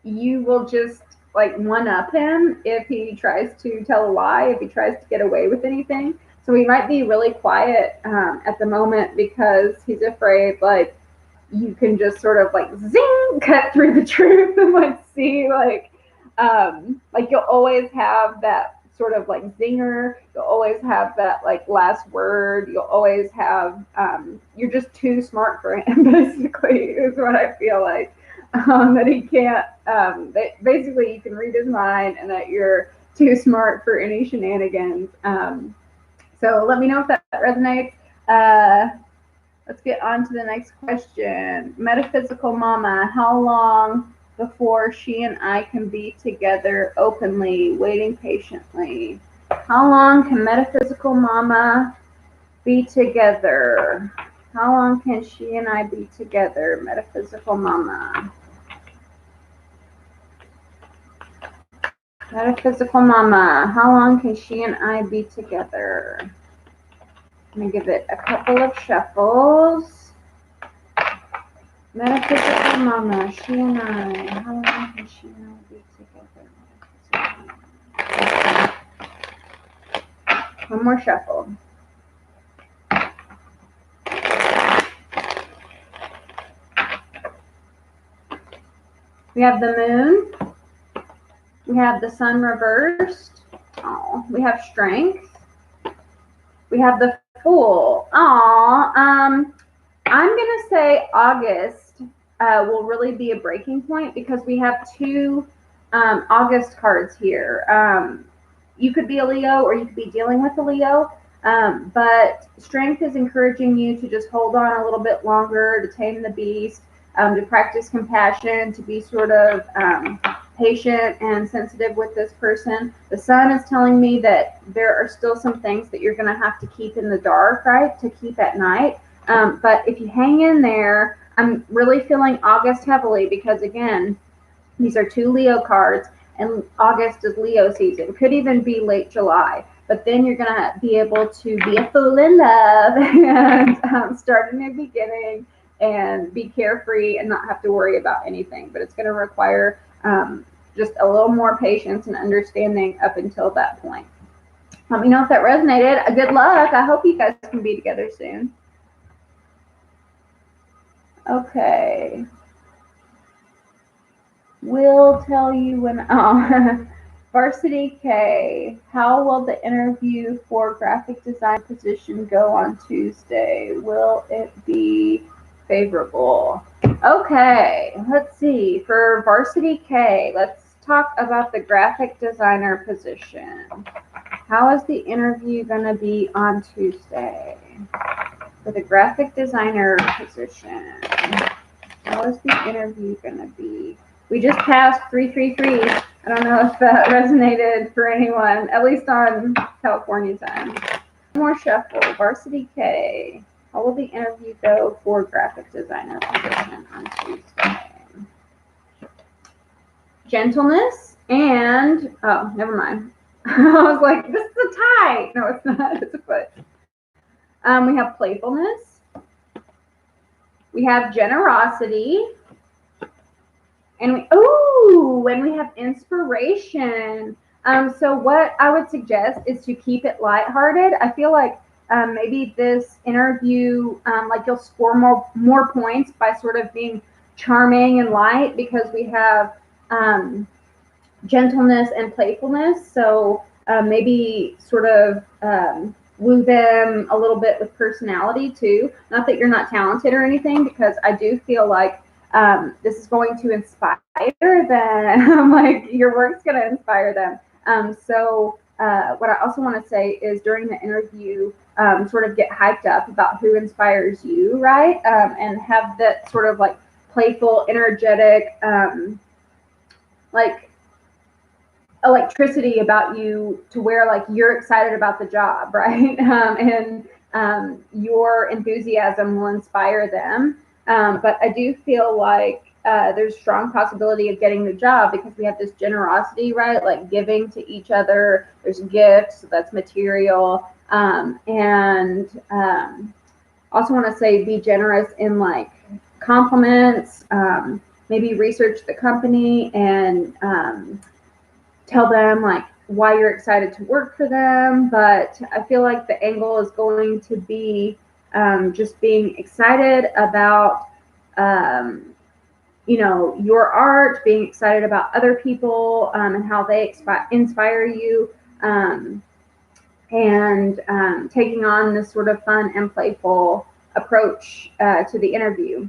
you will just like one up him if he tries to tell a lie, if he tries to get away with anything. So he might be really quiet at the moment because he's afraid like you can just sort of like zing cut through the truth and like see like you'll always have that sort of like zinger, you'll always have that like last word, you'll always have you're just too smart for him basically is what I feel like. That he can't that basically you can read his mind and that you're too smart for any shenanigans. So let me know if that resonates. Let's get on to the next question. Metaphysical Mama, how long before she and I can be together openly, waiting patiently? How long can Metaphysical Mama be together? How long can she and I be together, Metaphysical Mama? Metaphysical Mama, how long can she and I be together? Let me give it a couple of shuffles. Metaphysical Mama, she and I, how long can she and I be together? One more shuffle. We have the Moon. We have the Sun reversed. Oh, we have Strength. We have the Fool. I'm gonna say August will really be a breaking point because we have two August cards here. You could be a Leo or you could be dealing with a Leo, but Strength is encouraging you to just hold on a little bit longer, to tame the beast, to practice compassion, to be sort of patient and sensitive with this person. The Sun is telling me that there are still some things that you're going to have to keep in the dark, right, to keep at night. But if you hang in there, I'm really feeling August heavily because, again, these are two Leo cards, and August is Leo season. It could even be late July. But then you're going to be able to be a fool in love and start a new beginning and be carefree and not have to worry about anything. But it's going to require just a little more patience and understanding up until that point. Let me know if that resonated. Good luck. I hope you guys can be together soon. Okay. We'll tell you when. Oh, Varsity K, how will the interview for graphic design position go on Tuesday? Will it be favorable? Okay, let's see. For Varsity K, let's talk about the graphic designer position. How is the interview going to be on Tuesday? For the graphic designer position, how is the interview going to be? We just passed 333. I don't know if that resonated for anyone, at least on California time. One more shuffle. Varsity K. How will the interview go for graphic designer position on Tuesday? Gentleness and, oh, never mind. I was like, this is a tie. No, it's not. It's a foot. We have playfulness. We have generosity. And we have inspiration. So what I would suggest is to keep it lighthearted. I feel like maybe this interview, like you'll score more points by sort of being charming and light because we have gentleness and playfulness. So maybe sort of woo them a little bit with personality too. Not that you're not talented or anything, because I do feel like this is going to inspire them. Like your work's going to inspire them. What I also want to say is during the interview, sort of get hyped up about who inspires you, right? And have that sort of like playful, energetic, like electricity about you to where like you're excited about the job, right? Your enthusiasm will inspire them. But I do feel like there's strong possibility of getting the job because we have this generosity, right? Like giving to each other. There's gifts, so that's material. Also want to say be generous in like compliments. Maybe research the company and tell them like why you're excited to work for them. But I feel like the angle is going to be just being excited about, your art, being excited about other people and how they inspire you, and taking on this sort of fun and playful approach to the interview.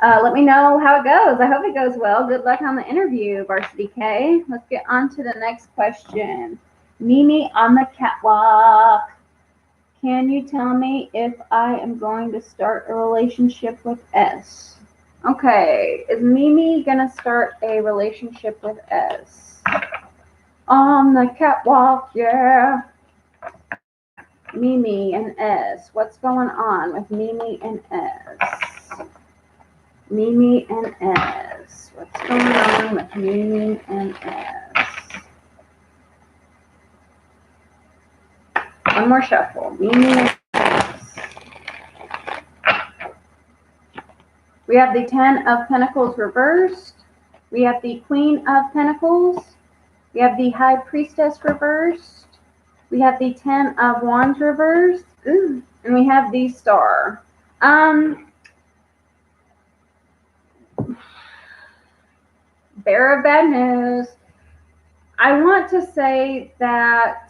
Let me know how it goes. I hope it goes well. Good luck on the interview, Varsity K. Let's get on to the next question. Mimi on the catwalk. Can you tell me if I am going to start a relationship with S? Okay, is Mimi gonna start a relationship with S? On the catwalk, yeah. Mimi and S. What's going on with Mimi and S? Mimi and S. What's going on with Mimi and S? One more shuffle. Mimi and S. We have the Ten of Pentacles reversed. We have the Queen of Pentacles. We have the High Priestess reversed. We have the Ten of Wands reversed. Ooh. And we have the Star. Bearer of bad news. I want to say that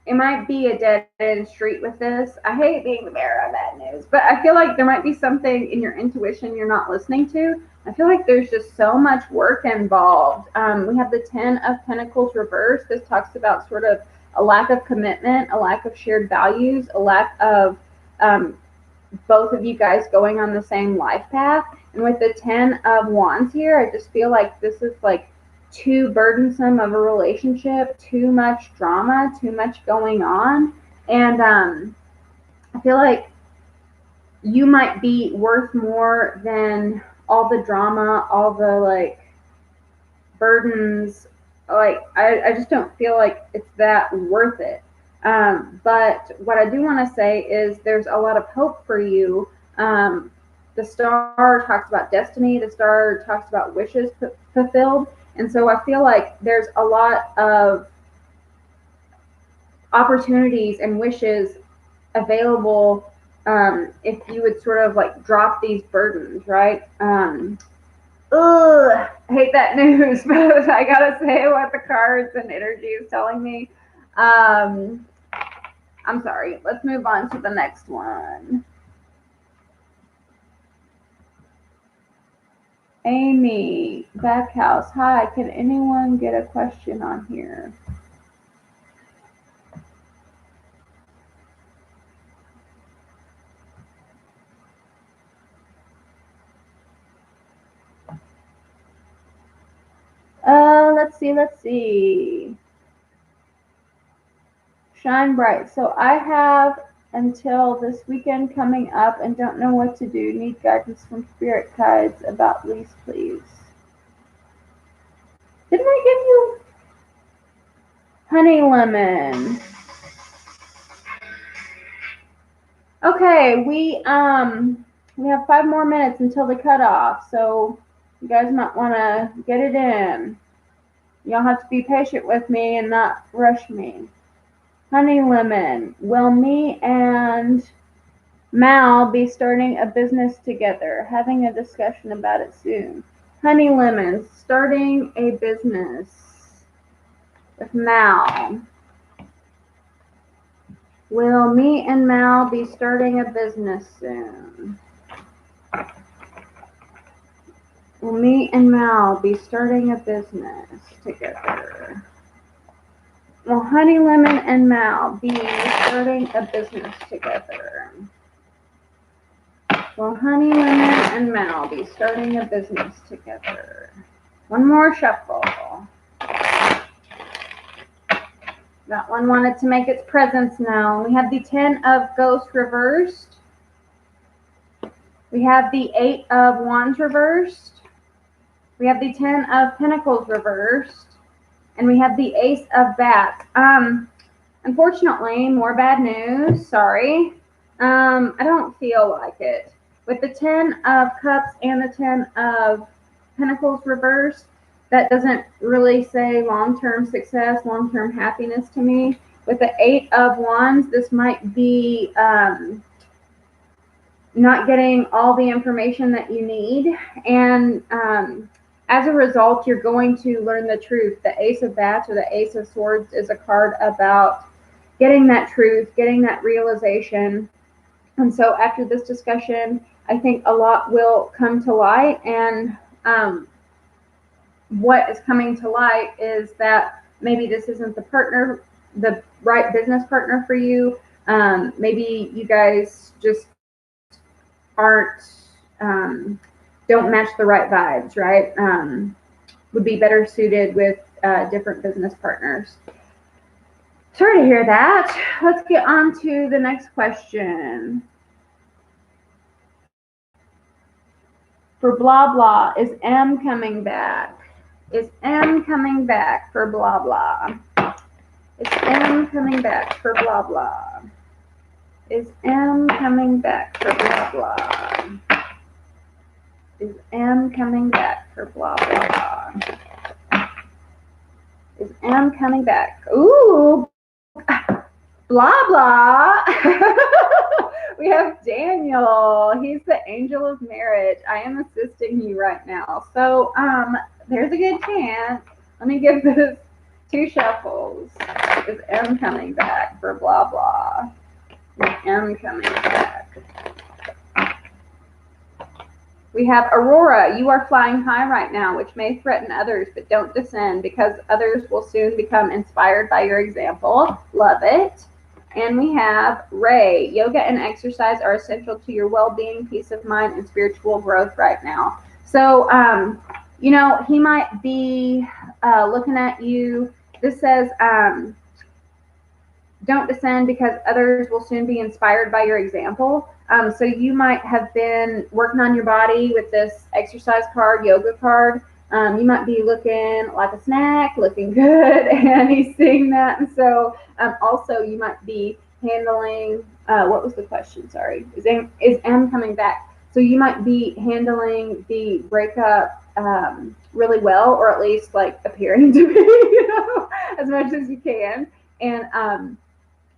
it might be a dead-end street with this. I hate being the bearer of bad news, but I feel like there might be something in your intuition you're not listening to. I feel like there's just so much work involved. We have the Ten of Pentacles reversed. This talks about sort of a lack of commitment, a lack of shared values, a lack of both of you guys going on the same life path. And with the Ten of Wands here, I just feel like this is like too burdensome of a relationship, too much drama, too much going on. And I feel like you might be worth more than all the drama, all the like burdens. Like I just don't feel like it's that worth it. But what I do want to say is there's a lot of hope for you. The Star talks about destiny. The Star talks about wishes fulfilled. And so I feel like there's a lot of opportunities and wishes available if you would sort of like drop these burdens, right? Ugh, hate that news, but I gotta say what the cards and energy is telling me. I'm sorry. Let's move on to the next one. Amy, Backhouse. Hi, can anyone get a question on here? Let's see. Shine bright. So I have until this weekend coming up and don't know what to do. Need guidance from spirit guides about lease, please. Didn't I give you honey lemon? Okay, we have 5 more minutes until the cutoff, so you guys might want to get it in. Y'all have to be patient with me and not rush me. Honey lemon. Will me and Mal be starting a business together? Having a discussion about it soon. Honey lemon. Starting a business with Mal. Will me and Mal be starting a business soon? Will me and Mal be starting a business together? Will Honey Lemon and Mal be starting a business together? Will Honey Lemon and Mal be starting a business together? One more shuffle. That one wanted to make its presence known. We have the 10 of Ghosts reversed. We have the 8 of Wands reversed. We have the 10 of Pentacles reversed. And we have the Ace of Bats. Unfortunately, more bad news. Sorry. I don't feel like it. With the 10 of Cups and the 10 of Pentacles reversed, that doesn't really say long-term success, long-term happiness to me. With the 8 of Wands, this might be not getting all the information that you need. And as a result, you're going to learn the truth. The Ace of Bats or the Ace of Swords is a card about getting that truth, getting that realization. And so after this discussion, I think a lot will come to light. And what is coming to light is that maybe this isn't the right business partner for you. Maybe you guys just aren't, don't match the right vibes, right? Would be better suited with different business partners. Sorry to hear that. Let's get on to the next question. For blah blah, is M coming back? Is M coming back for blah blah? Is M coming back for blah blah? Is M coming back for blah blah? Is M coming back for blah blah? Is M coming back? Ooh, blah blah. We have Daniel. He's the angel of marriage. I am assisting you right now. So there's a good chance. Let me give this 2 shuffles. Is M coming back for blah blah? Is M coming back? We have Aurora. You are flying high right now, which may threaten others, but don't descend because others will soon become inspired by your example. Love it. And we have Ray. Yoga and exercise are essential to your well-being, peace of mind, and spiritual growth right now. So, you know, he might be looking at you. This says, don't descend because others will soon be inspired by your example. So you might have been working on your body with this exercise card, yoga card. You might be looking like a snack, looking good, and he's seeing that. And so also you might be handling, what was the question? Sorry. Is M coming back? So you might be handling the breakup really well, or at least like appearing to be, you know, as much as you can. And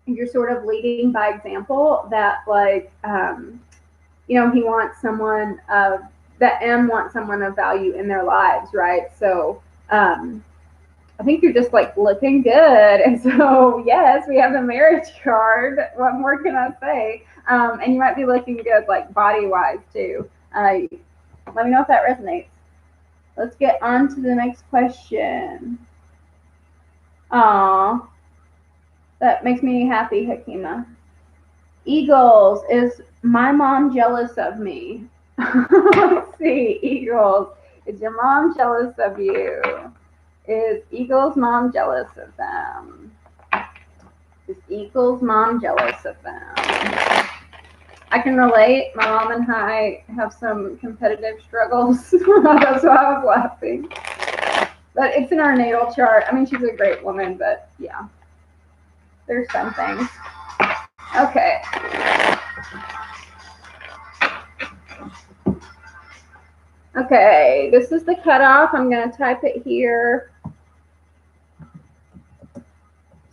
you're sort of leading by example that like, you know, he wants someone of, that M wants someone of value in their lives, right? So I think you're just like looking good. And so, yes, we have the marriage card. What more can I say? And you might be looking good like body-wise too. Let me know if that resonates. Let's get on to the next question. Aw, that makes me happy, Hakima. Eagles, is my mom jealous of me? Let's see, Eagles, is your mom jealous of you? Is Eagles' mom jealous of them? Is Eagles' mom jealous of them? I can relate. My mom and I have some competitive struggles. That's why I was laughing. But it's in our natal chart. I mean, she's a great woman, but yeah, there's some things. Okay. Okay, this is the cutoff. I'm going to type it here.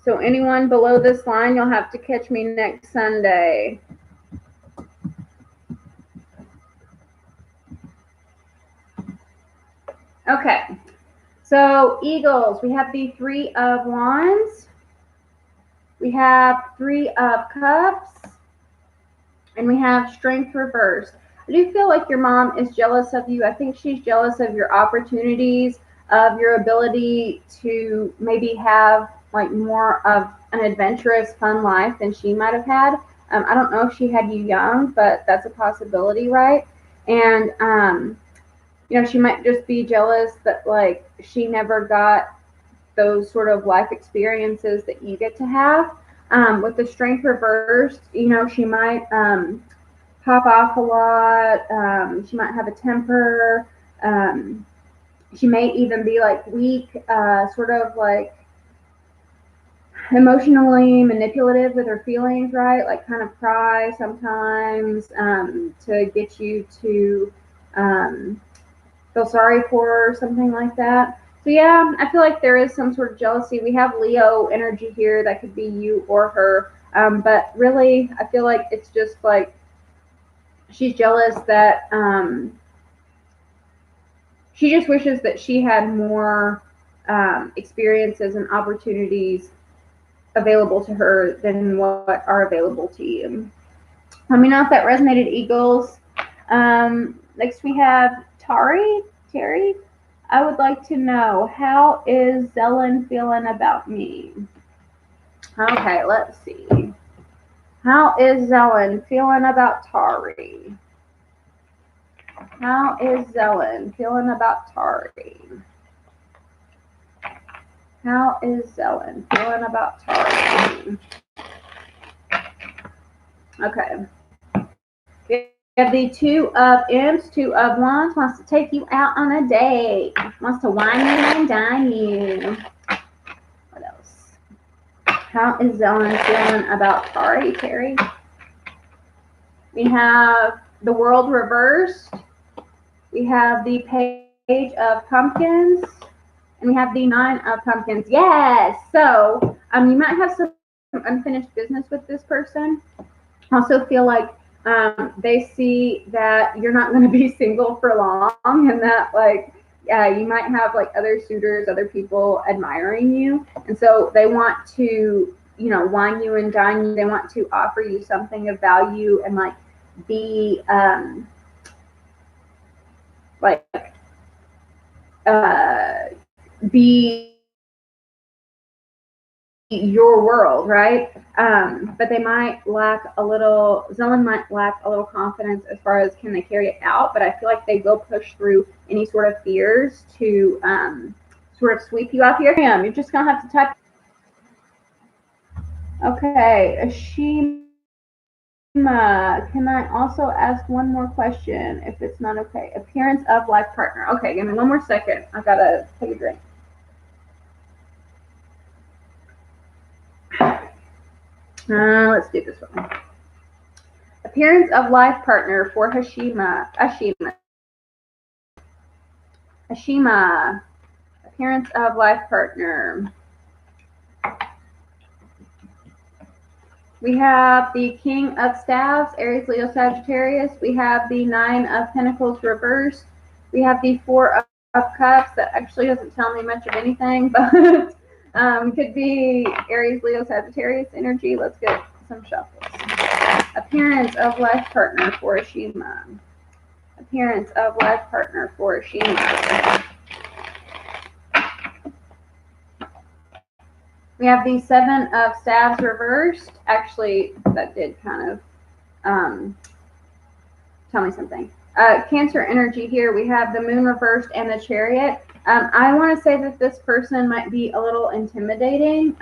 So anyone below this line, you'll have to catch me next Sunday. Okay, so Eagles, we have the 3 of Wands. We have Three of Cups, and we have Strength reversed. I do feel like your mom is jealous of you. I think she's jealous of your opportunities, of your ability to maybe have like more of an adventurous, fun life than she might have had. I don't know if she had you young, but that's a possibility, right? And she might just be jealous that like she never got those sort of life experiences that you get to have. With the strength reversed, she might pop off a lot. She might have a temper. Um, she may even be like weak, sort of like emotionally manipulative with her feelings, right? Like kind of cry sometimes to get you to feel sorry for her or something like that. So yeah, I feel like there is some sort of jealousy. We have Leo energy here that could be you or her. But really, I feel like it's just like she's jealous that she just wishes that she had more experiences and opportunities available to her than what are available to you. Let me know if that resonated, Eagles. Next we have Terry. I would like to know, how is Zelen feeling about me? Okay, let's see. How is Zelen feeling about Tari? How is Zelen feeling about Tari? How is Zelen feeling about Tari? Okay. We have the Two of Imps, Two of Wands, wants to take you out on a date. Wants to wine you and dine you. What else? How is Zelen feeling about Tari, Terry? We have the World reversed. We have the Page of Pumpkins. And we have the Nine of Pumpkins. Yes! So, you might have some unfinished business with this person. Also feel like they see that you're not going to be single for long, and that like you might have like other suitors, other people admiring you, and so they want to wine you and dine you. They want to offer you something of value and like be like uh, be your world, right? But they might lack a little, Zelen might lack a little confidence as far as can they carry it out, but I feel like they will push through any sort of fears to sort of sweep you off your hand. You're just going to have to type. Okay, Ashima, can I also ask one more question if it's not okay? Appearance of life partner. Okay, give me one more second. I got to take a drink. Let's do this one. Appearance of life partner for Ashima. Appearance of life partner. We have the King of Staves, Aries, Leo, Sagittarius. We have the Nine of Pentacles reversed. We have the Four of Cups. That actually doesn't tell me much of anything, but could be Aries, Leo, Sagittarius energy. Let's get some shuffles. Appearance of life partner for Ashima. Appearance of life partner for Ashima. We have the Seven of Staves reversed. Actually, that did kind of tell me something. Cancer energy here. We have the Moon reversed and the Chariot. I want to say that this person might be a little intimidating.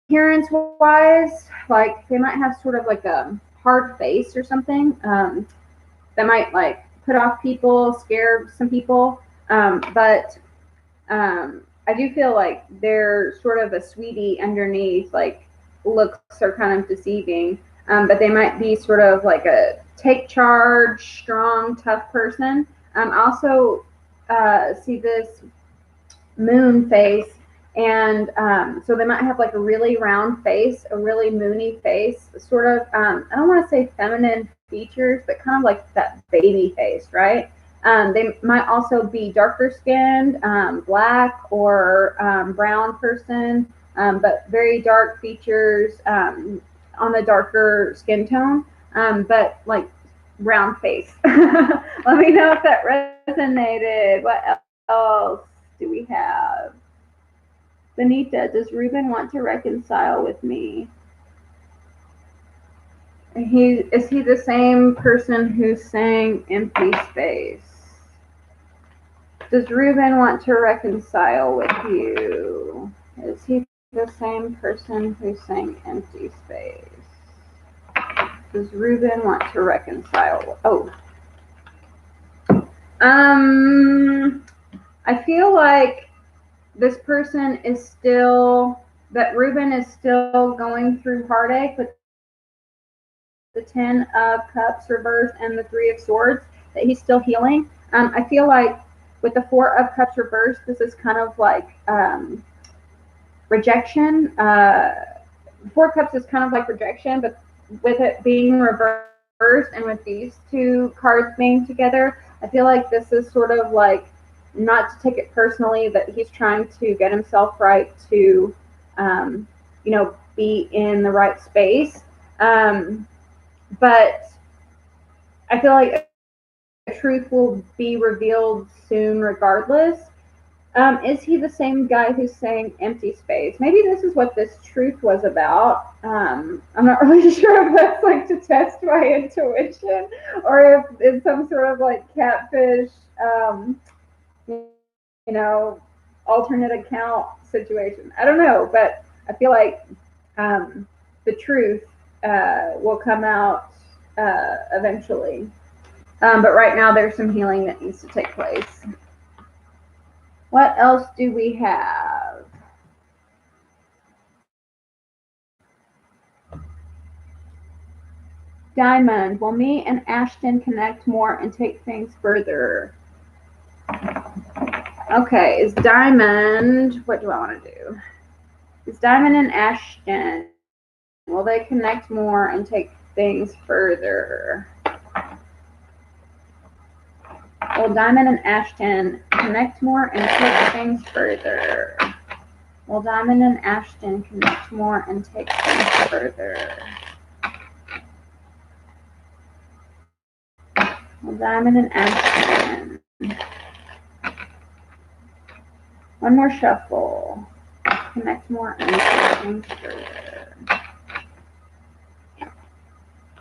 Appearance-wise, like they might have sort of like a hard face or something that might like put off people, scare some people. But I do feel like they're sort of a sweetie underneath, like looks are kind of deceiving, but they might be sort of like a take charge, strong, tough person. I also see this moon face, and so they might have like a really round face, a really moony face, sort of, I don't want to say feminine features, but kind of like that baby face, right? They might also be darker skinned, black or brown person, but very dark features on the darker skin tone, but like round face. Let me know if that resonated. What else do we have? Benita, does Ruben want to reconcile with me? Is he the same person who sang Empty Space? Does Ruben want to reconcile with you? Is he the same person who sang Empty Space? Does Ruben want to reconcile? Oh. I feel like this person is still, that Ruben is still going through heartache with the 10 of Cups reversed and the 3 of Swords, that he's still healing. I feel like with the 4 of Cups reversed, this is kind of like rejection. 4 Cups is kind of like rejection, but with it being reversed and with these 2 cards being together, I feel like this is sort of like not to take it personally, that he's trying to get himself right to, be in the right space. But I feel like the truth will be revealed soon regardless. Is he the same guy who's saying Empty Space? Maybe this is what this truth was about. I'm not really sure if that's like to test my intuition or if it's some sort of like catfish, alternate account situation. I don't know, but I feel like the truth will come out eventually. But right now, there's some healing that needs to take place. What else do we have? Diamond, will me and Ashton connect more and take things further? Okay, is Diamond, what do I want to do? Is Diamond and Ashton, will they connect more and take things further? Will Diamond and Ashton connect more and take things further? Will Diamond and Ashton connect more and take things further? Will Diamond and Ashton. One more shuffle. Connect more and take things further.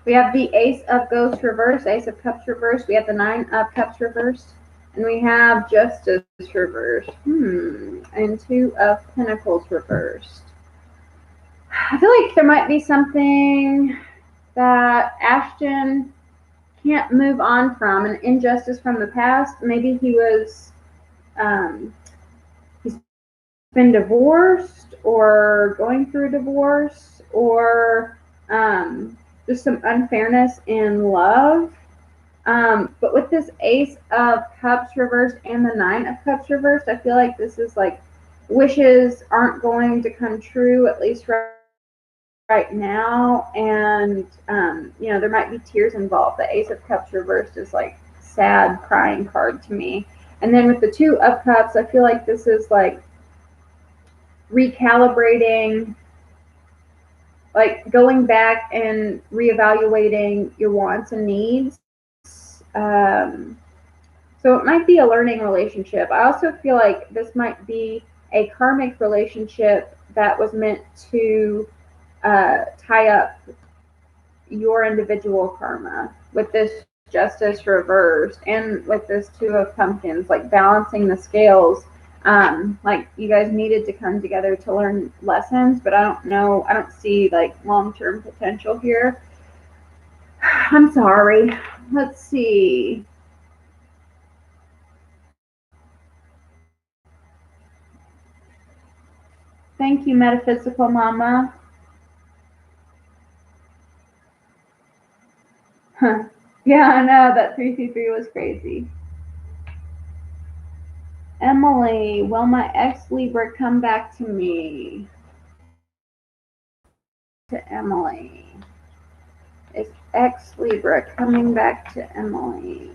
We have the Ace of Ghosts reversed, Ace of Cups reversed. We have the 9 of Cups reversed. And we have Justice reversed. And 2 of Pentacles reversed. I feel like there might be something that Ashton can't move on from, an injustice from the past. Maybe he was, he's been divorced or going through a divorce, or just some unfairness in love. But with this Ace of Cups reversed and the 9 of Cups reversed, I feel like this is like wishes aren't going to come true, at least right now. And, there might be tears involved. The Ace of Cups reversed is like sad, crying card to me. And then with the 2 of Cups, I feel like this is like recalibrating, like going back and reevaluating your wants and needs. So it might be a learning relationship. I also feel like this might be a karmic relationship that was meant to tie up your individual karma, with this Justice reversed and with this 2 of Pumpkins, like balancing the scales. Like you guys needed to come together to learn lessons, but I don't see like long-term potential here. I'm sorry. Let's see. Thank you, Metaphysical Mama. Huh. Yeah, I know that 333 was crazy. Emily, will my ex Libra come back to me? To Emily. Is ex Libra coming back to Emily?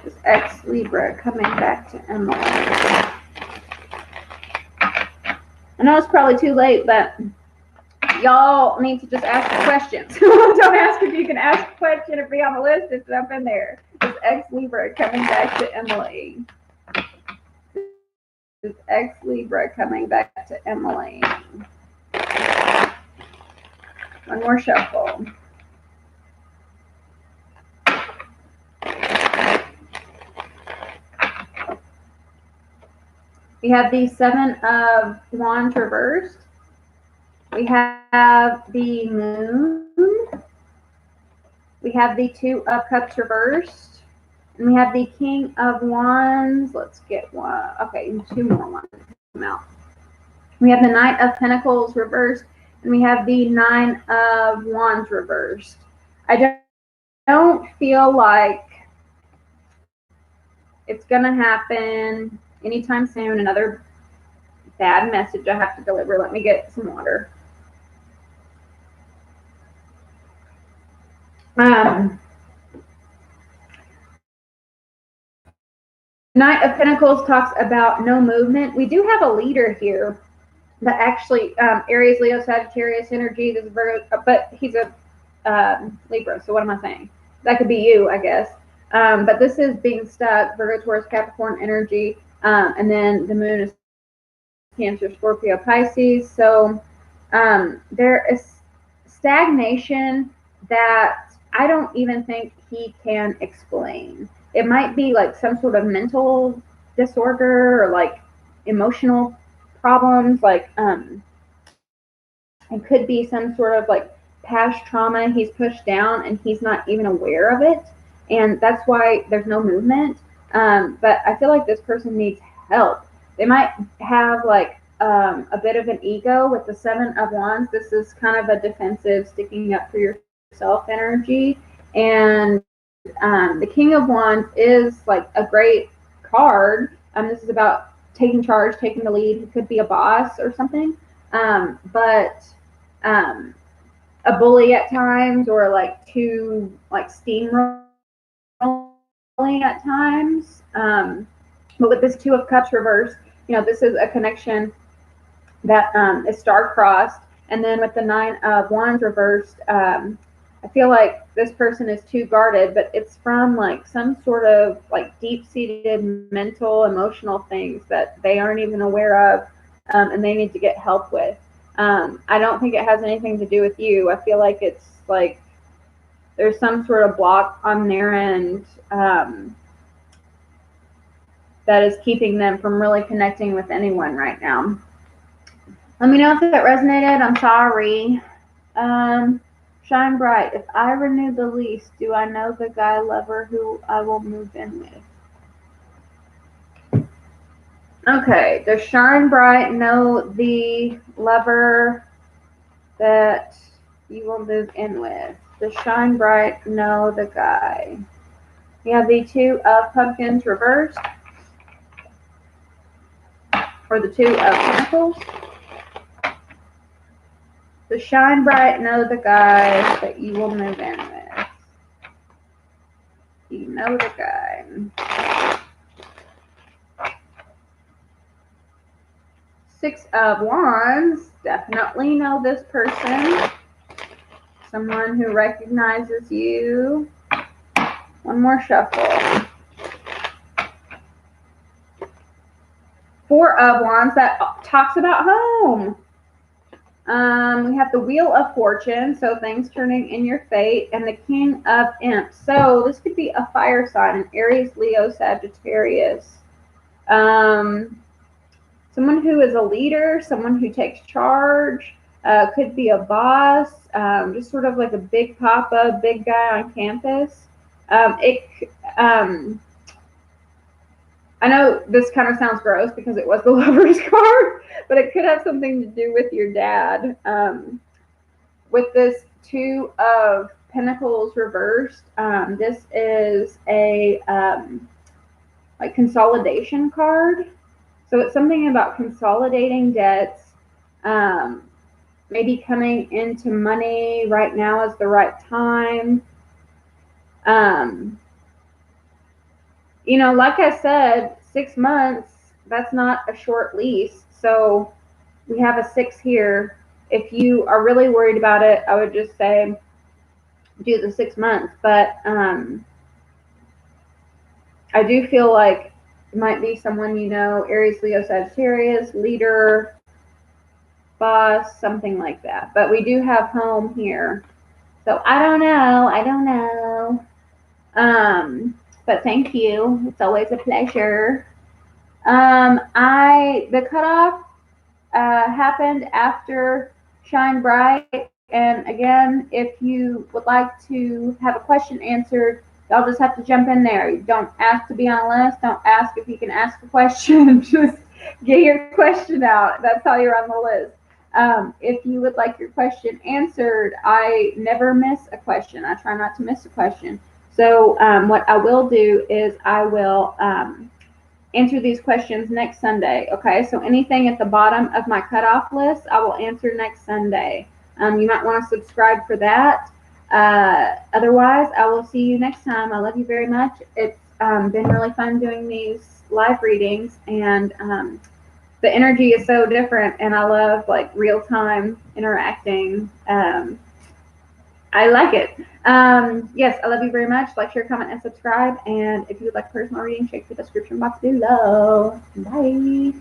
This ex-Libra coming back to Emily. I know it's probably too late, but y'all need to just ask the questions. Don't ask if you can ask a question or be on the list. It's up in there. This ex-Libra coming back to Emily. This ex-Libra coming back to Emily. One more shuffle. We have the Seven of Wands reversed. We have the Moon. We have the Two of Cups reversed. And we have the King of Wands. Let's get one. Okay, two more ones come out. We have the Knight of Pentacles reversed. And we have the Nine of Wands reversed. I don't feel like it's going to happen anytime soon. Another bad message I have to deliver. Let me get some water. Knight of Pentacles talks about no movement. We do have a leader here, but actually Aries, Leo, Sagittarius energy. This is Virgo, but he's a Libra. So what am I saying? That could be you, I guess. But this is being stuck. Virgo, Taurus, Capricorn energy, and then the Moon is Cancer, Scorpio, Pisces. So there is stagnation that I don't even think he can explain. It might be like some sort of mental disorder or like emotional problems, like it could be some sort of like past trauma he's pushed down and he's not even aware of it, and that's why there's no movement. But I feel like this person needs help. They might have like a bit of an ego with the Seven of Wands. This is kind of a defensive, sticking up for yourself energy, and the King of Wands is like a great card. This is about taking charge, taking the lead. He could be a boss or something, but a bully at times, or like too like steamrolling at times. But with this Two of Cups reversed, you know, this is a connection that is star-crossed. And then with the Nine of Wands reversed, I feel like this person is too guarded, but it's from like some sort of like deep-seated mental, emotional things that they aren't even aware of, and they need to get help with. I don't think it has anything to do with you. I feel like it's like there's some sort of block on their end that is keeping them from really connecting with anyone right now. Let me know if that resonated. I'm sorry. Shine bright. If I renew the lease, do I know the guy lover who I will move in with? Okay. Does Shine Bright know the lover that you will move in with? Does Shine Bright know the guy? We have the Two of Pumpkins reversed, or the Two of Pentacles. Does Shine Bright know the guy that you will move in with? You know the guy. Six of Wands. Definitely know this person. Someone who recognizes you. One more shuffle. Four of Wands. That talks about home. We have the Wheel of Fortune, so things turning in your fate, and the King of Imps. So this could be a fire sign, an Aries, Leo, Sagittarius. Someone who is a leader, someone who takes charge, could be a boss, just sort of like a big papa, big guy on campus. I know this kind of sounds gross because it was the Lover's card, but it could have something to do with your dad. With this Two of Pentacles reversed, this is a like consolidation card. So it's something about consolidating debts, maybe coming into money right now is the right time. Um, like I said, 6 months, that's not a short lease. So we have a 6 here. If you are really worried about it, I would just say do the 6 months. But I do feel like it might be someone Aries, Leo, Sagittarius, leader, boss, something like that. But we do have home here. So I don't know. I don't know. But thank you. It's always a pleasure. The cutoff happened after Shine Bright. And again, if you would like to have a question answered, y'all just have to jump in there. You don't ask to be on a list. Don't ask if you can ask a question. Just get your question out. That's how you're on the list. If you would like your question answered, I never miss a question. I try not to miss a question. So what I will do is I will answer these questions next Sunday. Okay, so anything at the bottom of my cutoff list, I will answer next Sunday. You might want to subscribe for that. Otherwise, I will see you next time. I love you very much. It's been really fun doing these live readings, and the energy is so different, and I love like real time interacting. I like it. Yes, I love you very much. Like, share, comment, and subscribe. And if you would like a personal reading, check the description box below. Bye.